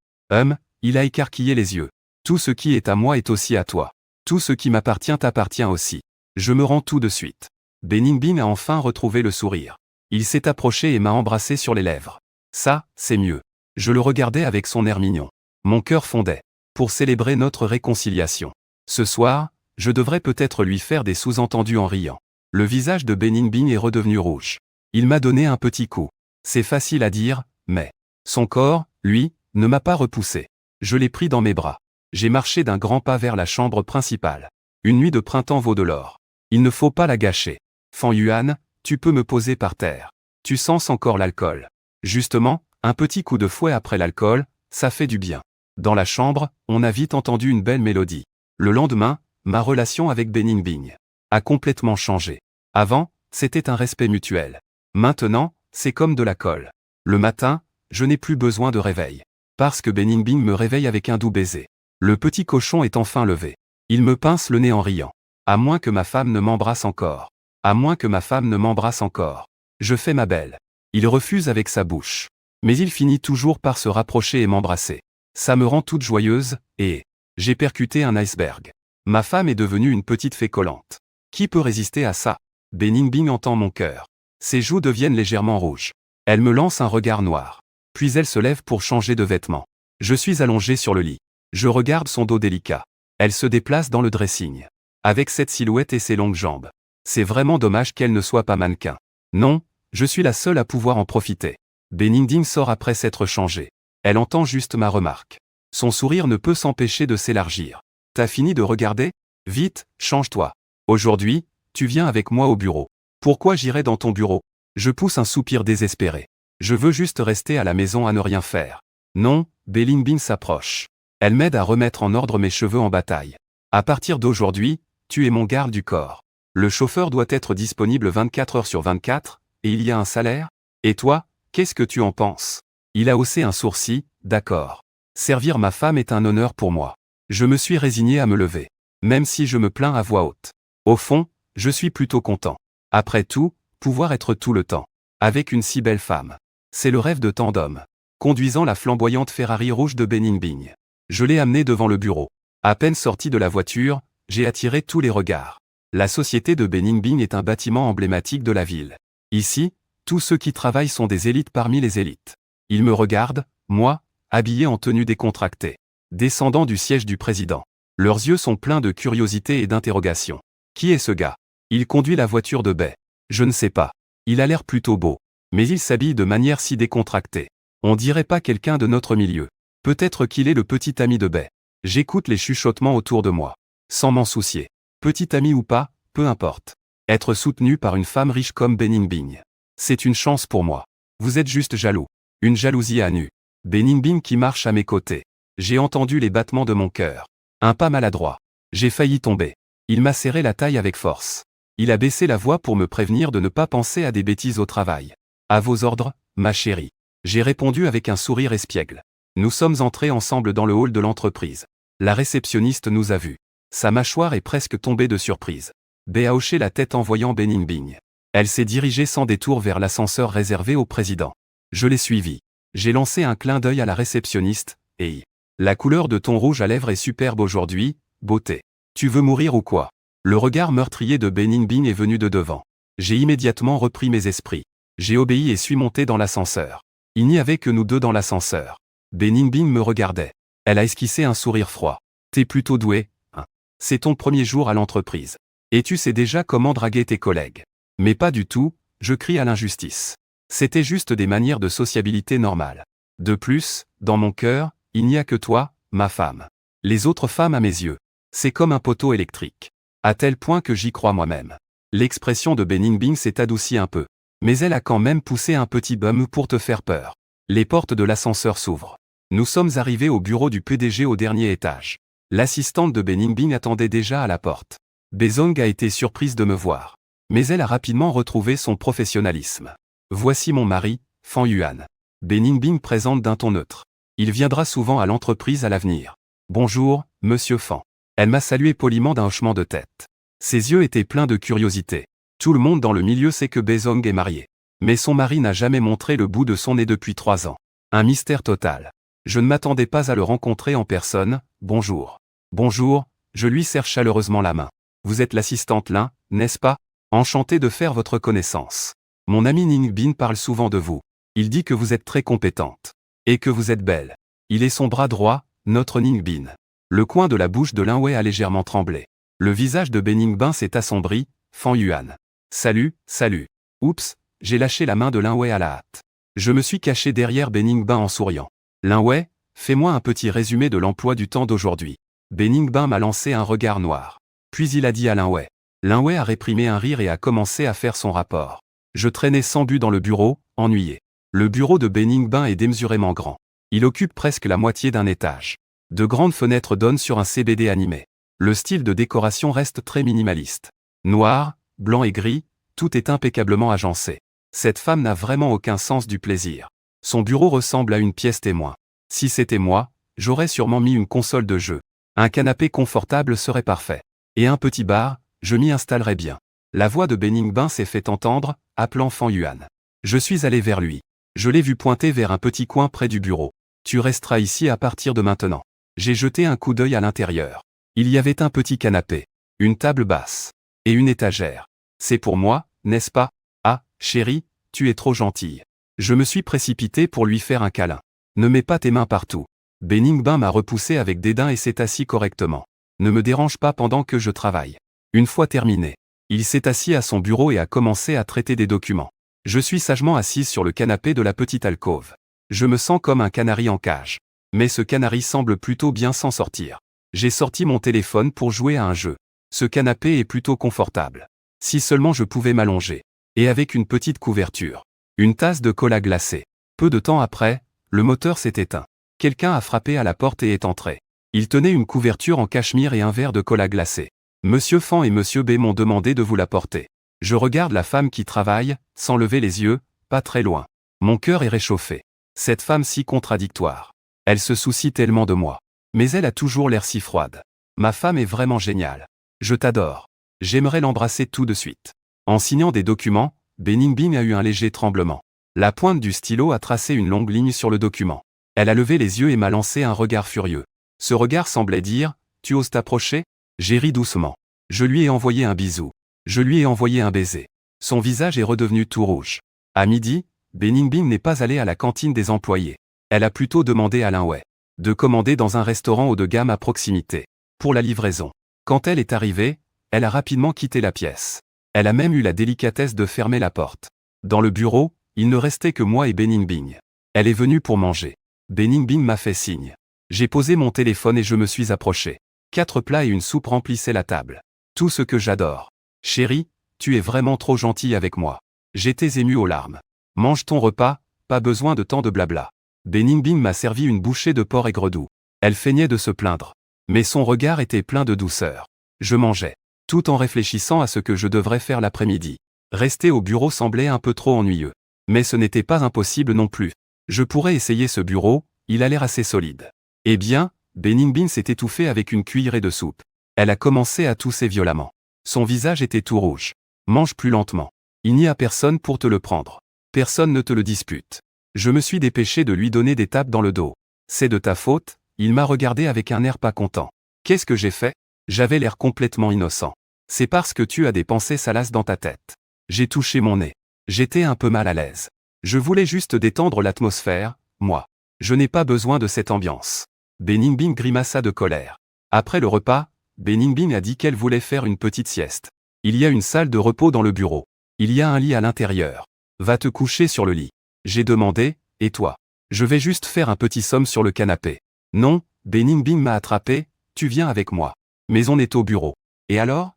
Il a écarquillé les yeux. Tout ce qui est à moi est aussi à toi. Tout ce qui m'appartient t'appartient aussi. Je me rends tout de suite. Bening Bing a enfin retrouvé le sourire. Il s'est approché et m'a embrassé sur les lèvres. Ça, c'est mieux. Je le regardais avec son air mignon. Mon cœur fondait. Pour célébrer notre réconciliation. Ce soir, je devrais peut-être lui faire des sous-entendus en riant. Le visage de Bening Bing est redevenu rouge. Il m'a donné un petit coup. C'est facile à dire, mais son corps, lui, ne m'a pas repoussé. Je l'ai pris dans mes bras. J'ai marché d'un grand pas vers la chambre principale. Une nuit de printemps vaut de l'or. Il ne faut pas la gâcher. Fan Yuan, tu peux me poser par terre. Tu sens encore l'alcool. Justement, un petit coup de fouet après l'alcool, ça fait du bien. Dans la chambre, on a vite entendu une belle mélodie. Le lendemain, ma relation avec Bening Bing a complètement changé. Avant, c'était un respect mutuel. Maintenant, c'est comme de la colle. Le matin, je n'ai plus besoin de réveil. Parce que Bening Bing me réveille avec un doux baiser. Le petit cochon est enfin levé. Il me pince le nez en riant. À moins que ma femme ne m'embrasse encore. À moins que ma femme ne m'embrasse encore. Je fais ma belle. Il refuse avec sa bouche. Mais il finit toujours par se rapprocher et m'embrasser. Ça me rend toute joyeuse, et j'ai percuté un iceberg. Ma femme est devenue une petite fée collante. Qui peut résister à ça? Bening Bing entend mon cœur. Ses joues deviennent légèrement rouges. Elle me lance un regard noir. Puis elle se lève pour changer de vêtements. Je suis allongé sur le lit. Je regarde son dos délicat. Elle se déplace dans le dressing. Avec cette silhouette et ses longues jambes. C'est vraiment dommage qu'elle ne soit pas mannequin. Non, je suis la seule à pouvoir en profiter. Bening Bing sort après s'être changée. Elle entend juste ma remarque. Son sourire ne peut s'empêcher de s'élargir. T'as fini de regarder? Vite, change-toi. Aujourd'hui, tu viens avec moi au bureau. Pourquoi j'irai dans ton bureau? Je pousse un soupir désespéré. Je veux juste rester à la maison à ne rien faire. Non, Bening Bing s'approche. Elle m'aide à remettre en ordre mes cheveux en bataille. À partir d'aujourd'hui, tu es mon garde du corps. Le chauffeur doit être disponible 24 heures sur 24, et il y a un salaire? Et toi, qu'est-ce que tu en penses? Il a haussé un sourcil, d'accord. Servir ma femme est un honneur pour moi. Je me suis résigné à me lever. Même si je me plains à voix haute. Au fond, je suis plutôt content. Après tout, pouvoir être tout le temps. Avec une si belle femme. C'est le rêve de tant d'hommes. Conduisant la flamboyante Ferrari rouge de Bening Bing. Je l'ai amenée devant le bureau. À peine sorti de la voiture, j'ai attiré tous les regards. La société de Bening Bing est un bâtiment emblématique de la ville. Ici, tous ceux qui travaillent sont des élites parmi les élites. Ils me regardent, moi, habillé en tenue décontractée. Descendant du siège du président. Leurs yeux sont pleins de curiosité et d'interrogation. Qui est ce gars? Il conduit la voiture de Bay. Je ne sais pas. Il a l'air plutôt beau. Mais il s'habille de manière si décontractée. On dirait pas quelqu'un de notre milieu. Peut-être qu'il est le petit ami de Bay. J'écoute les chuchotements autour de moi. Sans m'en soucier. Petit ami ou pas, peu importe. Être soutenu par une femme riche comme Bening Bing. C'est une chance pour moi. Vous êtes juste jaloux. Une jalousie à nu. Bening Bing qui marche à mes côtés. J'ai entendu les battements de mon cœur. Un pas maladroit. J'ai failli tomber. Il m'a serré la taille avec force. Il a baissé la voix pour me prévenir de ne pas penser à des bêtises au travail. À vos ordres, ma chérie. J'ai répondu avec un sourire espiègle. Nous sommes entrés ensemble dans le hall de l'entreprise. La réceptionniste nous a vus. Sa mâchoire est presque tombée de surprise. B a hoché la tête en voyant Bening Bing. Elle s'est dirigée sans détour vers l'ascenseur réservé au président. Je l'ai suivi. J'ai lancé un clin d'œil à la réceptionniste, et la couleur de ton rouge à lèvres est superbe aujourd'hui, beauté. Tu veux mourir ou quoi? Le regard meurtrier de Bening Bing est venu de devant. J'ai immédiatement repris mes esprits. J'ai obéi et suis monté dans l'ascenseur. Il n'y avait que nous deux dans l'ascenseur. Bening Bing me regardait. Elle a esquissé un sourire froid. T'es plutôt doué, hein? C'est ton premier jour à l'entreprise. Et tu sais déjà comment draguer tes collègues. Mais pas du tout, je crie à l'injustice. C'était juste des manières de sociabilité normales. De plus, dans mon cœur, il n'y a que toi, ma femme. Les autres femmes à mes yeux. C'est comme un poteau électrique. À tel point que j'y crois moi-même. L'expression de Bening Bing s'est adoucie un peu. Mais elle a quand même poussé un petit bum pour te faire peur. Les portes de l'ascenseur s'ouvrent. Nous sommes arrivés au bureau du PDG au dernier étage. L'assistante de Bening Bing attendait déjà à la porte. Bezong a été surprise de me voir. Mais elle a rapidement retrouvé son professionnalisme. Voici mon mari, Fan Yuan. Bening Bing présente d'un ton neutre. Il viendra souvent à l'entreprise à l'avenir. Bonjour, monsieur Fan. Elle m'a salué poliment d'un hochement de tête. Ses yeux étaient pleins de curiosité. Tout le monde dans le milieu sait que Bezong est marié. Mais son mari n'a jamais montré le bout de son nez depuis 3 ans. Un mystère total. Je ne m'attendais pas à le rencontrer en personne. Bonjour. Bonjour, je lui serre chaleureusement la main. Vous êtes l'assistante Lin, n'est-ce pas? Enchanté de faire votre connaissance. Mon ami Ning Bin parle souvent de vous. Il dit que vous êtes très compétente. Et que vous êtes belle. Il est son bras droit, notre Ning Bin. Le coin de la bouche de Lin Wei a légèrement tremblé. Le visage de Bening Bing s'est assombri. Fan Yuan. Salut, salut. Oups, j'ai lâché la main de Lin Wei à la hâte. Je me suis caché derrière Bening Bing en souriant. Lin Wei, fais-moi un petit résumé de l'emploi du temps d'aujourd'hui. Bening Bing m'a lancé un regard noir. Puis il a dit à Lin Wei. Lin Wei a réprimé un rire et a commencé à faire son rapport. Je traînais sans but dans le bureau, ennuyé. Le bureau de Bening Bing est démesurément grand. Il occupe presque la moitié d'un étage. De grandes fenêtres donnent sur un CBD animé. Le style de décoration reste très minimaliste. Noir, blanc et gris, tout est impeccablement agencé. Cette femme n'a vraiment aucun sens du plaisir. Son bureau ressemble à une pièce témoin. Si c'était moi, j'aurais sûrement mis une console de jeu. Un canapé confortable serait parfait. Et un petit bar, je m'y installerais bien. La voix de Bening Bing s'est fait entendre, appelant Fan Yuan. Je suis allé vers lui. Je l'ai vu pointer vers un petit coin près du bureau. Tu resteras ici à partir de maintenant. J'ai jeté un coup d'œil à l'intérieur. Il y avait un petit canapé, une table basse, et une étagère. C'est pour moi, n'est-ce pas? Ah, chérie, tu es trop gentille. Je me suis précipité pour lui faire un câlin. Ne mets pas tes mains partout. Bening Bing m'a repoussé avec dédain et s'est assis correctement. Ne me dérange pas pendant que je travaille. Une fois terminé, il s'est assis à son bureau et a commencé à traiter des documents. Je suis sagement assise sur le canapé de la petite alcôve. Je me sens comme un canari en cage. Mais ce canari semble plutôt bien s'en sortir. J'ai sorti mon téléphone pour jouer à un jeu. Ce canapé est plutôt confortable. Si seulement je pouvais m'allonger. Et avec une petite couverture. Une tasse de cola glacée. Peu de temps après, le moteur s'est éteint. Quelqu'un a frappé à la porte et est entré. Il tenait une couverture en cachemire et un verre de cola glacé. Monsieur Fan et Monsieur B m'ont demandé de vous l'apporter. Je regarde la femme qui travaille, sans lever les yeux, pas très loin. Mon cœur est réchauffé. Cette femme si contradictoire. Elle se soucie tellement de moi. Mais elle a toujours l'air si froide. Ma femme est vraiment géniale. Je t'adore. J'aimerais l'embrasser tout de suite. En signant des documents, Bening Bing a eu un léger tremblement. La pointe du stylo a tracé une longue ligne sur le document. Elle a levé les yeux et m'a lancé un regard furieux. Ce regard semblait dire, tu oses t'approcher? J'ai ri doucement. Je lui ai envoyé un bisou. Je lui ai envoyé un baiser. Son visage est redevenu tout rouge. À midi, Bening Bing n'est pas allée à la cantine des employés. Elle a plutôt demandé à Lin Wei de commander dans un restaurant haut de gamme à proximité, pour la livraison. Quand elle est arrivée, elle a rapidement quitté la pièce. Elle a même eu la délicatesse de fermer la porte. Dans le bureau, il ne restait que moi et Bening Bing. Elle est venue pour manger. Bening Bing m'a fait signe. J'ai posé mon téléphone et je me suis approché. 4 plats et une soupe remplissaient la table. Tout ce que j'adore. Chérie, tu es vraiment trop gentille avec moi. J'étais ému aux larmes. Mange ton repas, pas besoin de tant de blabla. Bening Bing m'a servi une bouchée de porc aigre doux. Elle feignait de se plaindre. Mais son regard était plein de douceur. Je mangeais. tout en réfléchissant à ce que je devrais faire l'après-midi. Rester au bureau semblait un peu trop ennuyeux. Mais ce n'était pas impossible non plus. Je pourrais essayer ce bureau, il a l'air assez solide. Eh bien, Beningbin s'est étouffée avec une cuillerée de soupe. Elle a commencé à tousser violemment. Son visage était tout rouge. Mange plus lentement. Il n'y a personne pour te le prendre. Personne ne te le dispute. Je me suis dépêché de lui donner des tapes dans le dos. C'est de ta faute, il m'a regardé avec un air pas content. Qu'est-ce que j'ai fait? J'avais l'air complètement innocent. C'est parce que tu as des pensées salaces dans ta tête. J'ai touché mon nez. J'étais un peu mal à l'aise. Je voulais juste détendre l'atmosphère, moi. Je n'ai pas besoin de cette ambiance. Beningbin grimaça de colère. Après le repas, Beningbin a dit qu'elle voulait faire une petite sieste. Il y a une salle de repos dans le bureau. Il y a un lit à l'intérieur. Va te coucher sur le lit. J'ai demandé, et toi? Je vais juste faire un petit somme sur le canapé. Non, Beningbin m'a attrapé, tu viens avec moi. Mais on est au bureau. Et alors?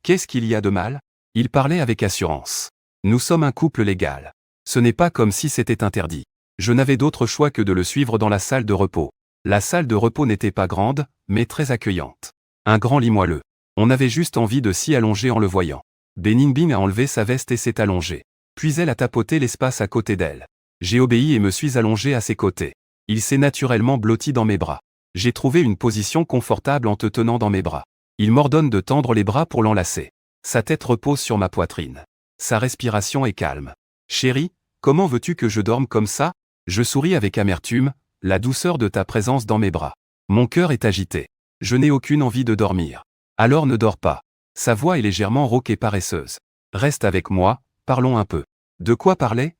Qu'est-ce qu'il y a de mal? Il parlait avec assurance. Nous sommes un couple légal. Ce n'est pas comme si c'était interdit. Je n'avais d'autre choix que de le suivre dans la salle de repos. La salle de repos n'était pas grande, mais très accueillante. Un grand lit moelleux. On avait juste envie de s'y allonger en le voyant. Beningbin a enlevé sa veste et s'est allongée. Puis elle a tapoté l'espace à côté d'elle. J'ai obéi et me suis allongé à ses côtés. Il s'est naturellement blotti dans mes bras. J'ai trouvé une position confortable en te tenant dans mes bras. Il m'ordonne de tendre les bras pour l'enlacer. Sa tête repose sur ma poitrine. Sa respiration est calme. Chérie, comment veux-tu que je dorme comme ça? Je souris avec amertume, la douceur de ta présence dans mes bras. Mon cœur est agité. Je n'ai aucune envie de dormir. Alors ne dors pas. Sa voix est légèrement rauque et paresseuse. Reste avec moi, parlons un peu. De quoi parler?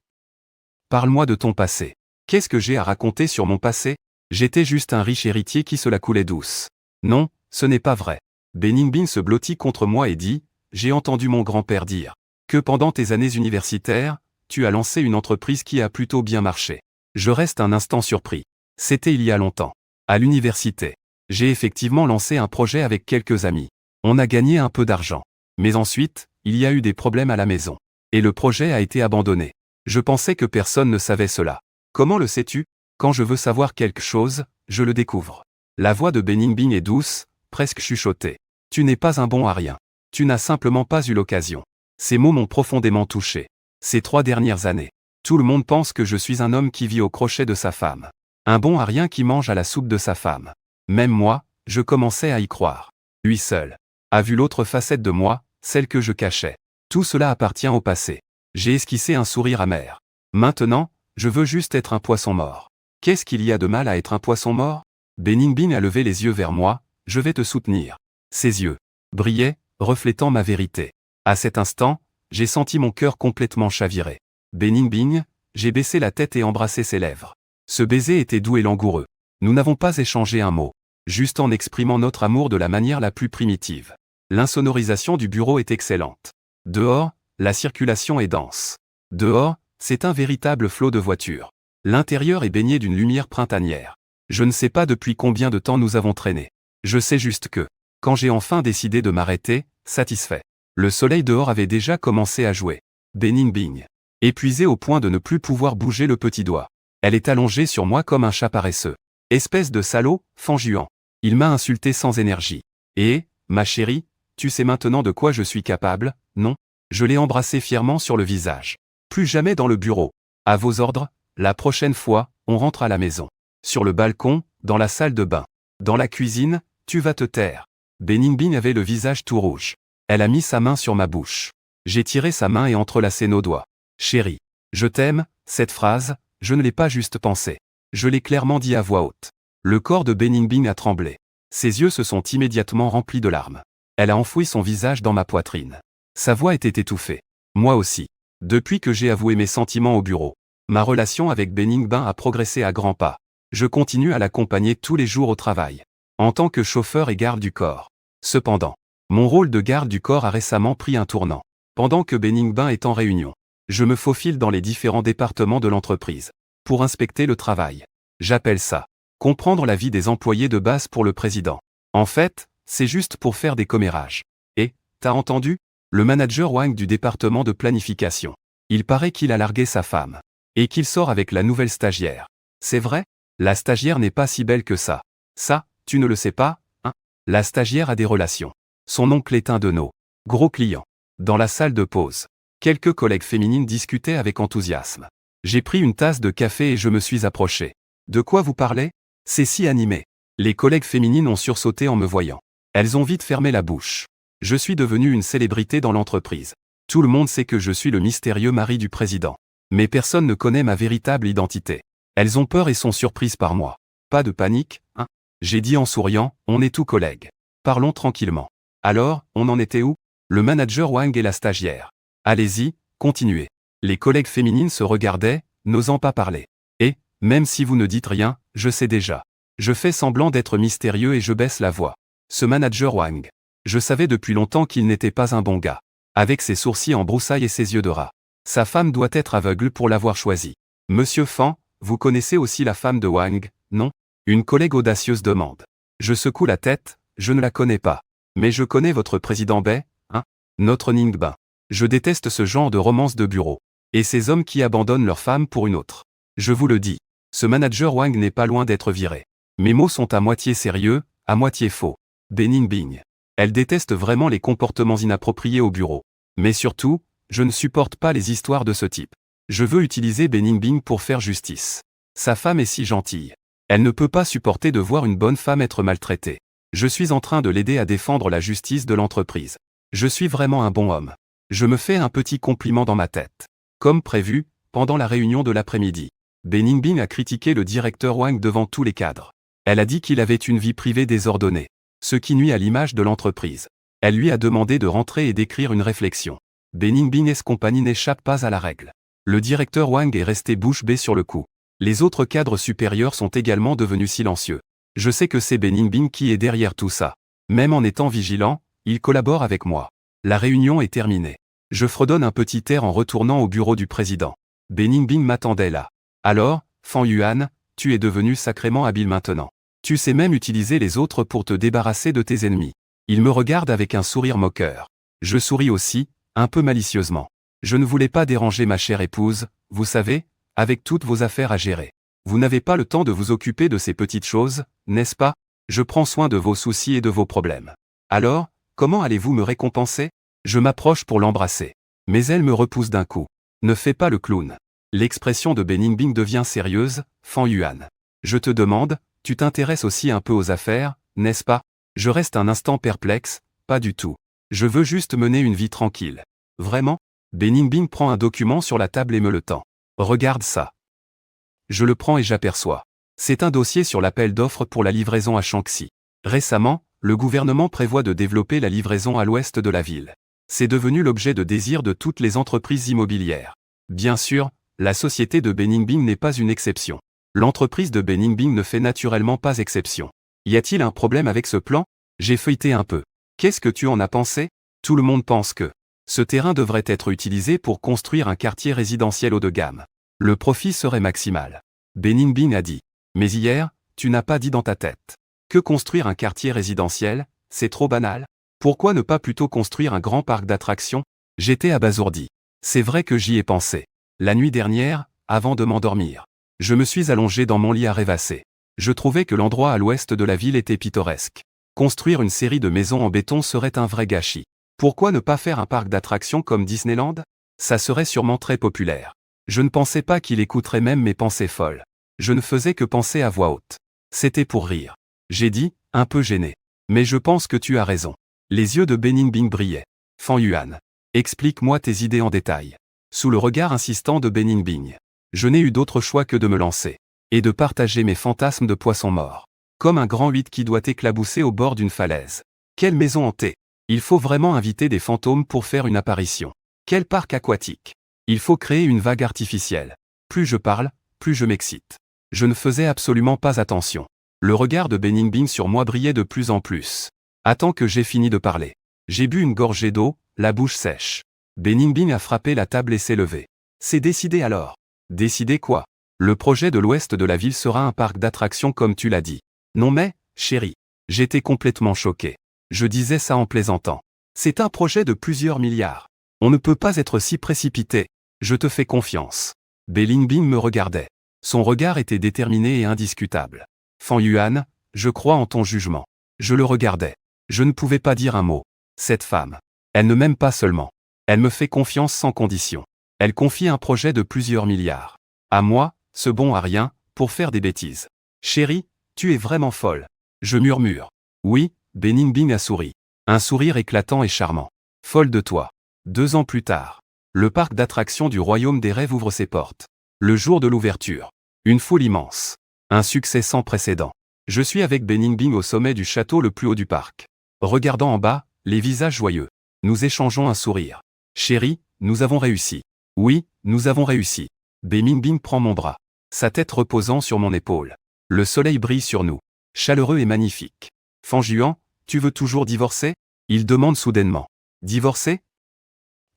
Parle-moi de ton passé. Qu'est-ce que j'ai à raconter sur mon passé? J'étais juste un riche héritier qui se la coulait douce. Non, ce n'est pas vrai. Beningbin se blottit contre moi et dit, j'ai entendu mon grand-père dire que pendant tes années universitaires, tu as lancé une entreprise qui a plutôt bien marché. Je reste un instant surpris. C'était il y a longtemps. À l'université. J'ai effectivement lancé un projet avec quelques amis. On a gagné un peu d'argent. Mais ensuite, il y a eu des problèmes à la maison. Et le projet a été abandonné. Je pensais que personne ne savait cela. Comment le sais-tu? Quand je veux savoir quelque chose, je le découvre. La voix de Beningbin est douce, presque chuchotée. Tu n'es pas un bon à rien. Tu n'as simplement pas eu l'occasion. Ces mots m'ont profondément touché. Ces 3 dernières années. Tout le monde pense que je suis un homme qui vit au crochet de sa femme. Un bon à rien qui mange à la soupe de sa femme. Même moi, je commençais à y croire. Lui seul a vu l'autre facette de moi, celle que je cachais. Tout cela appartient au passé. J'ai esquissé un sourire amer. Maintenant, je veux juste être un poisson mort. Qu'est-ce qu'il y a de mal à être un poisson mort? Beningbin a levé les yeux vers moi, je vais te soutenir. Ses yeux brillaient, reflétant ma vérité. À cet instant, j'ai senti mon cœur complètement chavirer. Beningbin, j'ai baissé la tête et embrassé ses lèvres. Ce baiser était doux et langoureux. Nous n'avons pas échangé un mot. Juste en exprimant notre amour de la manière la plus primitive. L'insonorisation du bureau est excellente. Dehors, la circulation est dense. Dehors, c'est un véritable flot de voitures. L'intérieur est baigné d'une lumière printanière. Je ne sais pas depuis combien de temps nous avons traîné. Je sais juste que, quand j'ai enfin décidé de m'arrêter, satisfait. Le soleil dehors avait déjà commencé à jouer. Beningbin. Épuisée au point de ne plus pouvoir bouger le petit doigt. Elle est allongée sur moi comme un chat paresseux. Espèce de salaud, fanjuant. Il m'a insulté sans énergie. Et, ma chérie, tu sais maintenant de quoi je suis capable, non? Je l'ai embrassé fièrement sur le visage. Plus jamais dans le bureau. À vos ordres, la prochaine fois, on rentre à la maison. Sur le balcon, dans la salle de bain. Dans la cuisine, tu vas te taire. Beningbin avait le visage tout rouge. Elle a mis sa main sur ma bouche. J'ai tiré sa main et entrelacé nos doigts. Chérie, je t'aime, cette phrase, je ne l'ai pas juste pensée. Je l'ai clairement dit à voix haute. Le corps de Beningbin a tremblé. Ses yeux se sont immédiatement remplis de larmes. Elle a enfoui son visage dans ma poitrine. Sa voix était étouffée. Moi aussi. Depuis que j'ai avoué mes sentiments au bureau, ma relation avec Beningbin a progressé à grands pas. Je continue à l'accompagner tous les jours au travail. En tant que chauffeur et garde du corps. Cependant, mon rôle de garde du corps a récemment pris un tournant. Pendant que Beningbin est en réunion, je me faufile dans les différents départements de l'entreprise. Pour inspecter le travail. J'appelle ça comprendre la vie des employés de base pour le président. En fait, c'est juste pour faire des commérages. Et, t'as entendu? Le manager Wang du département de planification. Il paraît qu'il a largué sa femme. Et qu'il sort avec la nouvelle stagiaire. C'est vrai? La stagiaire n'est pas si belle que ça. Ça, tu ne le sais pas, hein? La stagiaire a des relations. Son oncle est un de nos gros clients. Dans la salle de pause, quelques collègues féminines discutaient avec enthousiasme. J'ai pris une tasse de café et je me suis approché. De quoi vous parlez? C'est si animé. Les collègues féminines ont sursauté en me voyant. Elles ont vite fermé la bouche. Je suis devenu une célébrité dans l'entreprise. Tout le monde sait que je suis le mystérieux mari du président. Mais personne ne connaît ma véritable identité. Elles ont peur et sont surprises par moi. Pas de panique, hein? J'ai dit en souriant, on est tous collègues. Parlons tranquillement. Alors, on en était où? Le manager Wang et la stagiaire. Allez-y, continuez. Les collègues féminines se regardaient, n'osant pas parler. Et, même si vous ne dites rien, je sais déjà. Je fais semblant d'être mystérieux et je baisse la voix. Ce manager Wang. Je savais depuis longtemps qu'il n'était pas un bon gars. Avec ses sourcils en broussailles et ses yeux de rat. Sa femme doit être aveugle pour l'avoir choisi. Monsieur Fan, vous connaissez aussi la femme de Wang, non? Une collègue audacieuse demande. Je secoue la tête, je ne la connais pas. Mais je connais votre président Bai, hein? Notre Ningba. Je déteste ce genre de romance de bureau. Et ces hommes qui abandonnent leur femme pour une autre. Je vous le dis. Ce manager Wang n'est pas loin d'être viré. Mes mots sont à moitié sérieux, à moitié faux. Beningbing. Elle déteste vraiment les comportements inappropriés au bureau. Mais surtout, je ne supporte pas les histoires de ce type. Je veux utiliser Beningbing pour faire justice. Sa femme est si gentille. Elle ne peut pas supporter de voir une bonne femme être maltraitée. Je suis en train de l'aider à défendre la justice de l'entreprise. Je suis vraiment un bon homme. Je me fais un petit compliment dans ma tête. Comme prévu, pendant la réunion de l'après-midi, Beningbing a critiqué le directeur Wang devant tous les cadres. Elle a dit qu'il avait une vie privée désordonnée, ce qui nuit à l'image de l'entreprise. Elle lui a demandé de rentrer et d'écrire une réflexion. Beningbing et compagnie n'échappent pas à la règle. Le directeur Wang est resté bouche bée sur le coup. Les autres cadres supérieurs sont également devenus silencieux. Je sais que c'est Beningbing qui est derrière tout ça. Même en étant vigilant, il collabore avec moi. La réunion est terminée. Je fredonne un petit air en retournant au bureau du président. Beningbing m'attendait là. Alors, Fan Yuan, tu es devenu sacrément habile maintenant. Tu sais même utiliser les autres pour te débarrasser de tes ennemis. Il me regarde avec un sourire moqueur. Je souris aussi, un peu malicieusement. Je ne voulais pas déranger ma chère épouse, vous savez, avec toutes vos affaires à gérer. Vous n'avez pas le temps de vous occuper de ces petites choses, n'est-ce pas? Je prends soin de vos soucis et de vos problèmes. Alors, comment allez-vous me récompenser? Je m'approche pour l'embrasser. Mais elle me repousse d'un coup. Ne fais pas le clown. L'expression de Beningbing devient sérieuse, Fan Yuan. Je te demande, tu t'intéresses aussi un peu aux affaires, n'est-ce pas? Je reste un instant perplexe, pas du tout. Je veux juste mener une vie tranquille. Vraiment? Beningbing prend un document sur la table et me le tend. Regarde ça. Je le prends et j'aperçois. C'est un dossier sur l'appel d'offres pour la livraison à Shanxi. Récemment, le gouvernement prévoit de développer la livraison à l'ouest de la ville. C'est devenu l'objet de désir de toutes les entreprises immobilières. Bien sûr, la société de Beningbing n'est pas une exception. L'entreprise de Beningbing ne fait naturellement pas exception. Y a-t-il un problème avec ce plan? J'ai feuilleté un peu. Qu'est-ce que tu en as pensé? Tout le monde pense que ce terrain devrait être utilisé pour construire un quartier résidentiel haut de gamme. Le profit serait maximal. Beningbing a dit. Mais hier, tu n'as pas dit dans ta tête que construire un quartier résidentiel, c'est trop banal? Pourquoi ne pas plutôt construire un grand parc d'attractions? J'étais abasourdi. C'est vrai que j'y ai pensé. La nuit dernière, avant de m'endormir, je me suis allongé dans mon lit à rêvasser. Je trouvais que l'endroit à l'ouest de la ville était pittoresque. Construire une série de maisons en béton serait un vrai gâchis. Pourquoi ne pas faire un parc d'attractions comme Disneyland? Ça serait sûrement très populaire. Je ne pensais pas qu'il écouterait même mes pensées folles. Je ne faisais que penser à voix haute. C'était pour rire. J'ai dit, un peu gêné. Mais je pense que tu as raison. Les yeux de Beningbing brillaient. Fan Yuan. Explique-moi tes idées en détail. Sous le regard insistant de Beningbing. Je n'ai eu d'autre choix que de me lancer. Et de partager mes fantasmes de poisson mort. Comme un grand 8 qui doit éclabousser au bord d'une falaise. Quelle maison hantée. Il faut vraiment inviter des fantômes pour faire une apparition. Quel parc aquatique. Il faut créer une vague artificielle. Plus je parle, plus je m'excite. Je ne faisais absolument pas attention. Le regard de Beningbing sur moi brillait de plus en plus. Attends que j'ai fini de parler. J'ai bu une gorgée d'eau, la bouche sèche. Beningbing a frappé la table et s'est levé. C'est décidé alors. Décidé quoi? Le projet de l'ouest de la ville sera un parc d'attractions comme tu l'as dit. Non mais, chérie. J'étais complètement choqué. Je disais ça en plaisantant. C'est un projet de plusieurs milliards. On ne peut pas être si précipité. Je te fais confiance. Beningbing me regardait. Son regard était déterminé et indiscutable. Fan Yuan, je crois en ton jugement. Je le regardais. Je ne pouvais pas dire un mot. Cette femme. Elle ne m'aime pas seulement. Elle me fait confiance sans condition. Elle confie un projet de plusieurs milliards. À moi, ce bon à rien, pour faire des bêtises. Chérie, tu es vraiment folle. Je murmure. Oui, Bening a souri. Un sourire éclatant et charmant. Folle de toi. 2 ans plus tard. Le parc d'attractions du Royaume des Rêves ouvre ses portes. Le jour de l'ouverture. Une foule immense. Un succès sans précédent. Je suis avec Bening au sommet du château le plus haut du parc. Regardant en bas, les visages joyeux. Nous échangeons un sourire. Chérie, nous avons réussi. Oui, nous avons réussi. Bening prend mon bras. Sa tête reposant sur mon épaule. Le soleil brille sur nous. Chaleureux et magnifique. Fanjuan, tu veux toujours divorcer? Il demande soudainement. Divorcer?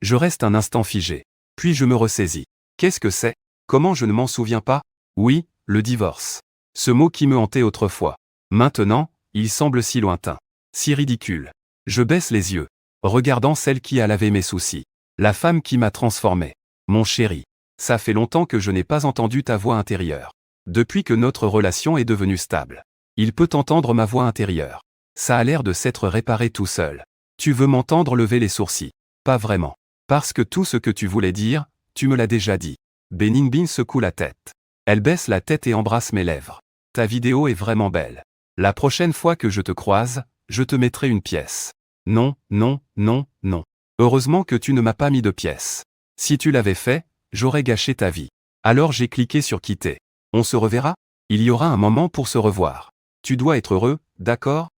Je reste un instant figé. Puis je me ressaisis. Qu'est-ce que c'est? Comment je ne m'en souviens pas? Oui, le divorce. Ce mot qui me hantait autrefois. Maintenant, il semble si lointain. Si ridicule. Je baisse les yeux. Regardant celle qui a lavé mes soucis. La femme qui m'a transformé. Mon chéri. Ça fait longtemps que je n'ai pas entendu ta voix intérieure. Depuis que notre relation est devenue stable. Il peut entendre ma voix intérieure. Ça a l'air de s'être réparé tout seul. Tu veux m'entendre lever les sourcils? Pas vraiment. Parce que tout ce que tu voulais dire, tu me l'as déjà dit. Bening secoue la tête. Elle baisse la tête et embrasse mes lèvres. Ta vidéo est vraiment belle. La prochaine fois que je te croise, je te mettrai une pièce. Non, non, non, non. Heureusement que tu ne m'as pas mis de pièce. Si tu l'avais fait, j'aurais gâché ta vie. Alors j'ai cliqué sur quitter. On se reverra? Il y aura un moment pour se revoir. Tu dois être heureux, d'accord?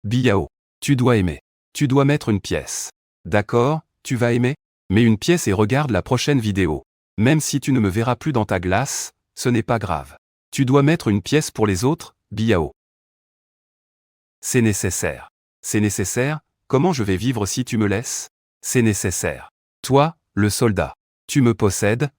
Biao. Tu dois aimer. Tu dois mettre une pièce. D'accord, tu vas aimer? Mets une pièce et regarde la prochaine vidéo. Même si tu ne me verras plus dans ta glace, ce n'est pas grave. Tu dois mettre une pièce pour les autres, Biao. C'est nécessaire. C'est nécessaire? Comment je vais vivre si tu me laisses? C'est nécessaire. Toi, le soldat. Tu me possèdes,